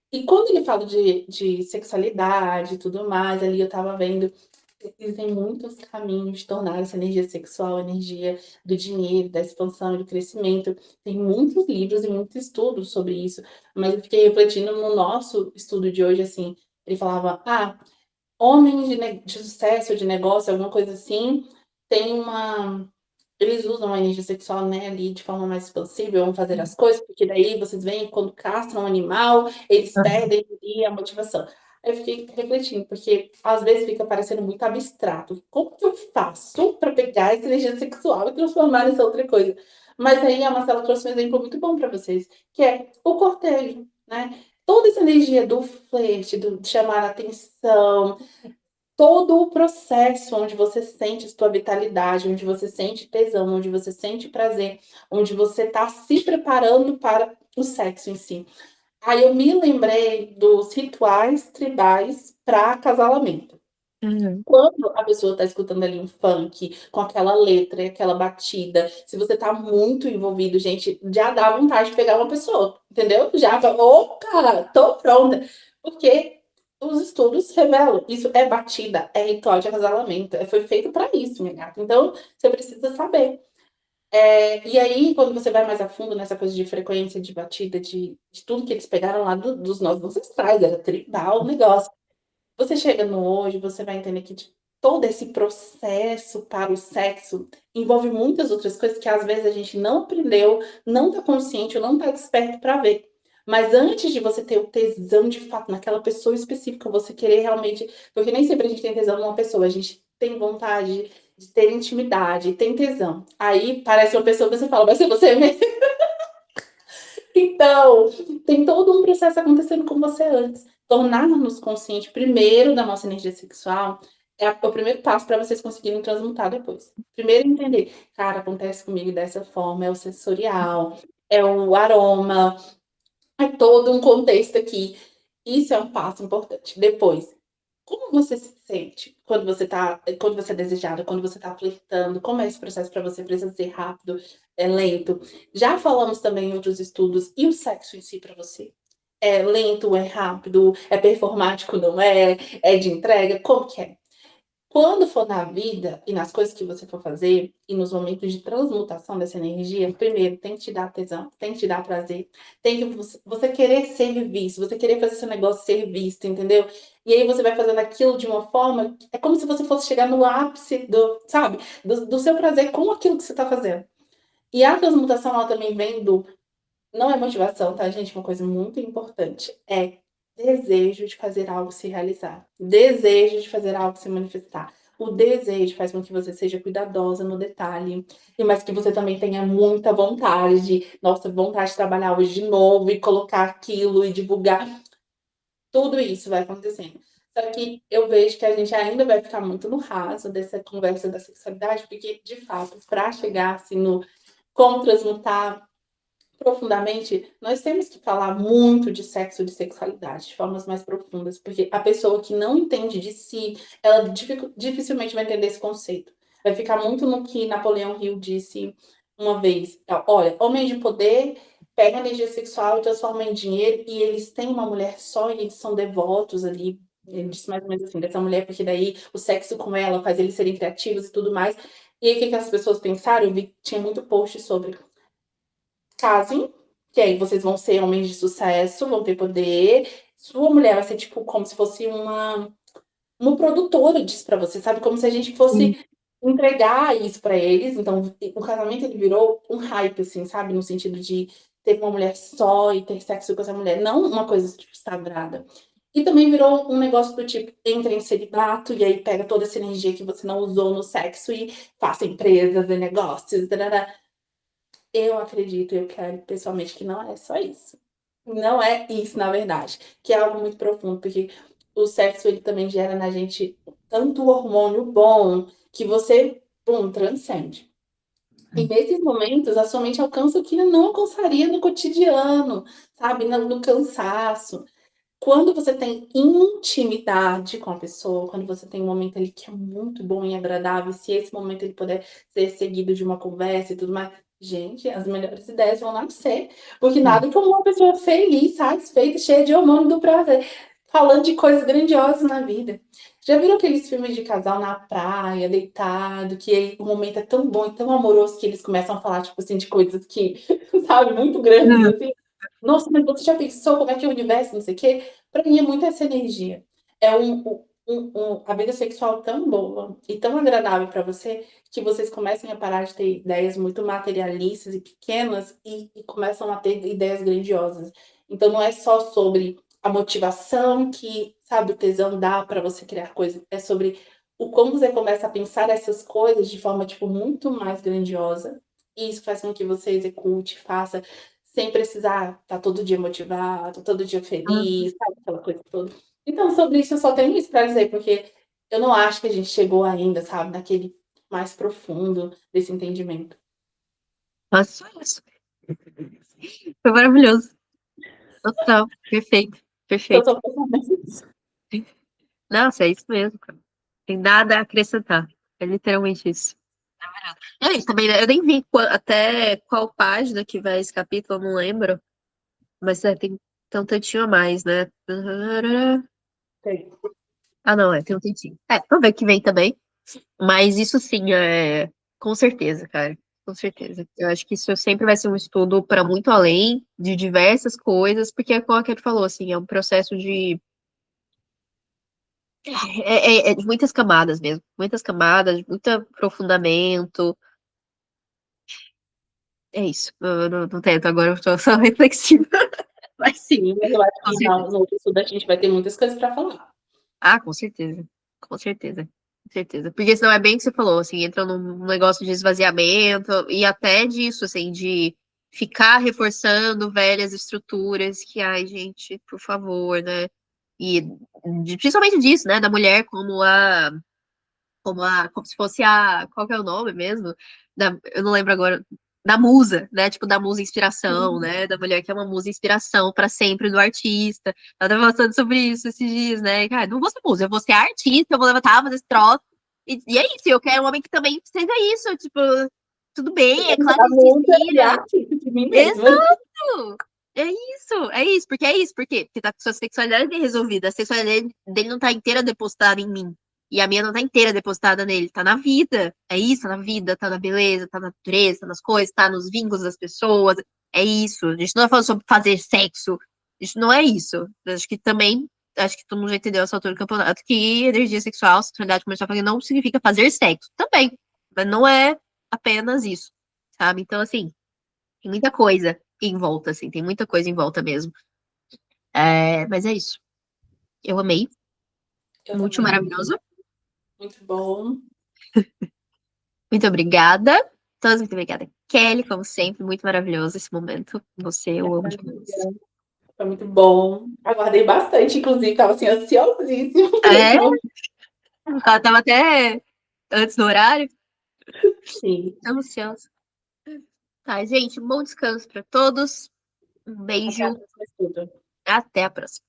E quando ele fala de sexualidade e tudo mais, ali eu estava vendo, existem muitos caminhos de tornar essa energia sexual, a energia do dinheiro, da expansão e do crescimento. Tem muitos livros e muitos estudos sobre isso, mas eu fiquei refletindo no nosso estudo de hoje, assim, ele falava, homens de sucesso, de negócio, alguma coisa assim, tem uma eles usam a energia sexual, né, ali de forma mais expansível, vão fazer as coisas, porque daí vocês veem quando castram um animal, eles perdem ali a motivação. Aí eu fiquei refletindo, porque às vezes fica parecendo muito abstrato. Como que eu faço para pegar essa energia sexual e transformar nessa outra coisa? Mas aí a Marcela trouxe um exemplo muito bom para vocês, que é o cortejo, né? Toda essa energia do flerte, do de chamar a atenção, todo o processo onde você sente sua vitalidade, onde você sente tesão, onde você sente prazer, onde você está se preparando para o sexo em si. Aí eu me lembrei dos rituais tribais para acasalamento. Uhum. Quando a pessoa está escutando ali um funk, com aquela letra e aquela batida, se você está muito envolvido, gente, já dá vontade de pegar uma pessoa, entendeu? Já fala, opa, tô pronta. Porque os estudos revelam, isso é batida, é ritual de acasalamento, foi feito para isso, minha gata. Então, você precisa saber. E aí, quando você vai mais a fundo nessa coisa de frequência, de batida, de tudo que eles pegaram lá dos nossos ancestrais, era tribal o negócio. Você chega no hoje, você vai entender que todo esse processo para o sexo envolve muitas outras coisas que às vezes a gente não aprendeu, não está consciente ou não está desperto para ver. Mas antes de você ter o tesão de fato naquela pessoa específica, você querer realmente. Porque nem sempre a gente tem tesão numa pessoa, a gente tem vontade de ter intimidade, tem tesão. Aí parece uma pessoa que você fala, vai ser você mesmo. Então, tem todo um processo acontecendo com você antes. Tornar-nos conscientes primeiro da nossa energia sexual é o primeiro passo para vocês conseguirem transmutar depois. Primeiro entender, cara, acontece comigo dessa forma, é o sensorial, é o aroma, é todo um contexto aqui. Isso é um passo importante. Depois, Como você se sente quando você é desejada, quando você tá flertando? Como é esse processo para você? Precisa ser rápido, é lento? Já falamos também em outros estudos, e o sexo em si para você? É lento, é rápido, é performático, não é? É de entrega, como que é? Quando for na vida e nas coisas que você for fazer, e nos momentos de transmutação dessa energia, primeiro tem que te dar tesão, tem que te dar prazer, tem que você querer ser visto, você querer fazer seu negócio ser visto, entendeu? E aí você vai fazendo aquilo de uma forma, é como se você fosse chegar no ápice do, sabe, do seu prazer com aquilo que você tá fazendo. E a transmutação, ela também vem do não é motivação, tá, gente? Uma coisa muito importante é desejo de fazer algo se realizar, desejo de fazer algo se manifestar. O desejo faz com que você seja cuidadosa no detalhe, e mas que você também tenha muita vontade de, nossa, vontade de trabalhar hoje de novo e colocar aquilo e divulgar. Tudo isso vai acontecendo. Só que eu vejo que a gente ainda vai ficar muito no raso dessa conversa da sexualidade, porque, de fato, para chegar assim no como transmutar profundamente, nós temos que falar muito de sexo, de sexualidade, de formas mais profundas, porque a pessoa que não entende de si, ela dificilmente vai entender esse conceito. Vai ficar muito no que Napoleão Hill disse uma vez: olha, homens de poder pegam a energia sexual e transformam em dinheiro, e eles têm uma mulher só e eles são devotos ali. Ele disse mais ou menos assim, dessa mulher, porque daí o sexo com ela faz eles serem criativos e tudo mais. E aí, o que as pessoas pensaram? Eu vi, tinha muito post sobre casem, que aí vocês vão ser homens de sucesso, vão ter poder. Sua mulher vai ser tipo como se fosse uma produtora disso pra você, sabe? Como se a gente Sim. fosse entregar isso pra eles. Então, o casamento ele virou um hype, assim, sabe? No sentido de ter uma mulher só e ter sexo com essa mulher, não uma coisa tipo sagrada. E também virou um negócio do tipo, entra em celibato e aí pega toda essa energia que você não usou no sexo e faça empresas e negócios. Tarará. Eu acredito, eu quero pessoalmente que não é só isso. Não é isso, na verdade, que é algo muito profundo, porque o sexo ele também gera na gente tanto hormônio bom que você, pum, transcende. E nesses momentos a sua mente alcança o que não alcançaria no cotidiano, sabe? No cansaço. Quando você tem intimidade com a pessoa, quando você tem um momento ali que é muito bom e agradável, se esse momento ele puder ser seguido de uma conversa e tudo mais, gente, as melhores ideias vão nascer. Porque nada como uma pessoa feliz, satisfeita, cheia de hormônio do prazer, falando de coisas grandiosas na vida. Já viram aqueles filmes de casal na praia, deitado, que aí o momento é tão bom e tão amoroso que eles começam a falar, tipo assim, de coisas que, sabe, muito grandes, assim. Nossa, mas você já pensou como é que é o universo, não sei o quê? Para mim é muito essa energia. É a vida sexual tão boa e tão agradável para você que vocês comecem a parar de ter ideias muito materialistas e pequenas e começam a ter ideias grandiosas. Então não é só sobre a motivação que, sabe, o tesão dá para você criar coisas, é sobre o como você começa a pensar essas coisas de forma, tipo, muito mais grandiosa. E isso faz com que você execute, faça sem precisar estar todo dia motivado, todo dia feliz, sabe, aquela coisa toda. Então, sobre isso eu só tenho isso para dizer, porque eu não acho que a gente chegou ainda, sabe, naquele mais profundo desse entendimento. Nossa, isso. Foi maravilhoso. Total. Perfeito. Então, Perfeito. só pensamento isso. Nossa, é isso mesmo, cara. Tem nada a acrescentar. É literalmente isso. É isso também, né? Eu nem vi até qual página que vai esse capítulo, eu não lembro. Mas tem um tantinho a mais, né? Ah, não, tem um tantinho. Vamos ver o que vem também. Mas isso sim, com certeza, cara. Com certeza. Eu acho que isso sempre vai ser um estudo para muito além de diversas coisas, porque é como a Kat falou, assim, é um processo de muitas camadas mesmo. Muitas camadas, muito aprofundamento. É isso. Eu não tento agora, eu tô só reflexiva. Mas sim, Sim, mas eu acho com que certeza. no outro estudo a gente vai ter muitas coisas para falar. Ah, com certeza. Com certeza. Com certeza. Porque senão é bem o que você falou, assim, entra num negócio de esvaziamento e até disso, assim, de ficar reforçando velhas estruturas que, ai, gente, por favor, né? E principalmente disso, né? Da mulher como se fosse qual que é o nome mesmo? Eu não lembro agora. da musa, né? Tipo, da musa inspiração, né? Da mulher que é uma musa inspiração pra sempre do artista. Ela tava falando sobre isso esses dias, né? Cara, não vou ser musa, eu vou ser artista, eu vou levantar, fazer esse troço. E é isso, eu quero um homem que também seja isso, tipo, tudo bem, é claro que A a gente se musa e inspira. artista de mim mesma. Exato! Por quê? Porque tá com sua sexualidade bem resolvida. A sexualidade dele não tá inteira depositada em mim. E a minha não tá inteira depositada nele. Tá na vida. É isso, tá na vida, tá na beleza, tá na natureza, tá nas coisas, tá nos vínculos das pessoas. É isso. A gente não tá falando sobre fazer sexo. Isso não é isso. Acho que todo mundo já entendeu essa altura do campeonato, que energia sexual, sexualidade, como a gente tá falando, não significa fazer sexo. Também. Mas não é apenas isso, sabe? Então, assim, tem muita coisa em volta, assim, tem muita coisa em volta mesmo. Mas é isso. Eu amei. Eu Muito também. maravilhoso. Muito bom. Muito obrigada. Todas muito obrigada. Kelly, como sempre, muito maravilhoso esse momento. Você, eu amo demais. Foi muito bom. Aguardei bastante, inclusive, tava assim, ansiosíssima por esse É, momento. ela tava até antes do horário. Sim. Estamos ansiosa. Tá, gente, um bom descanso para todos. Um Até a beijo. próxima estudo. Até a próxima.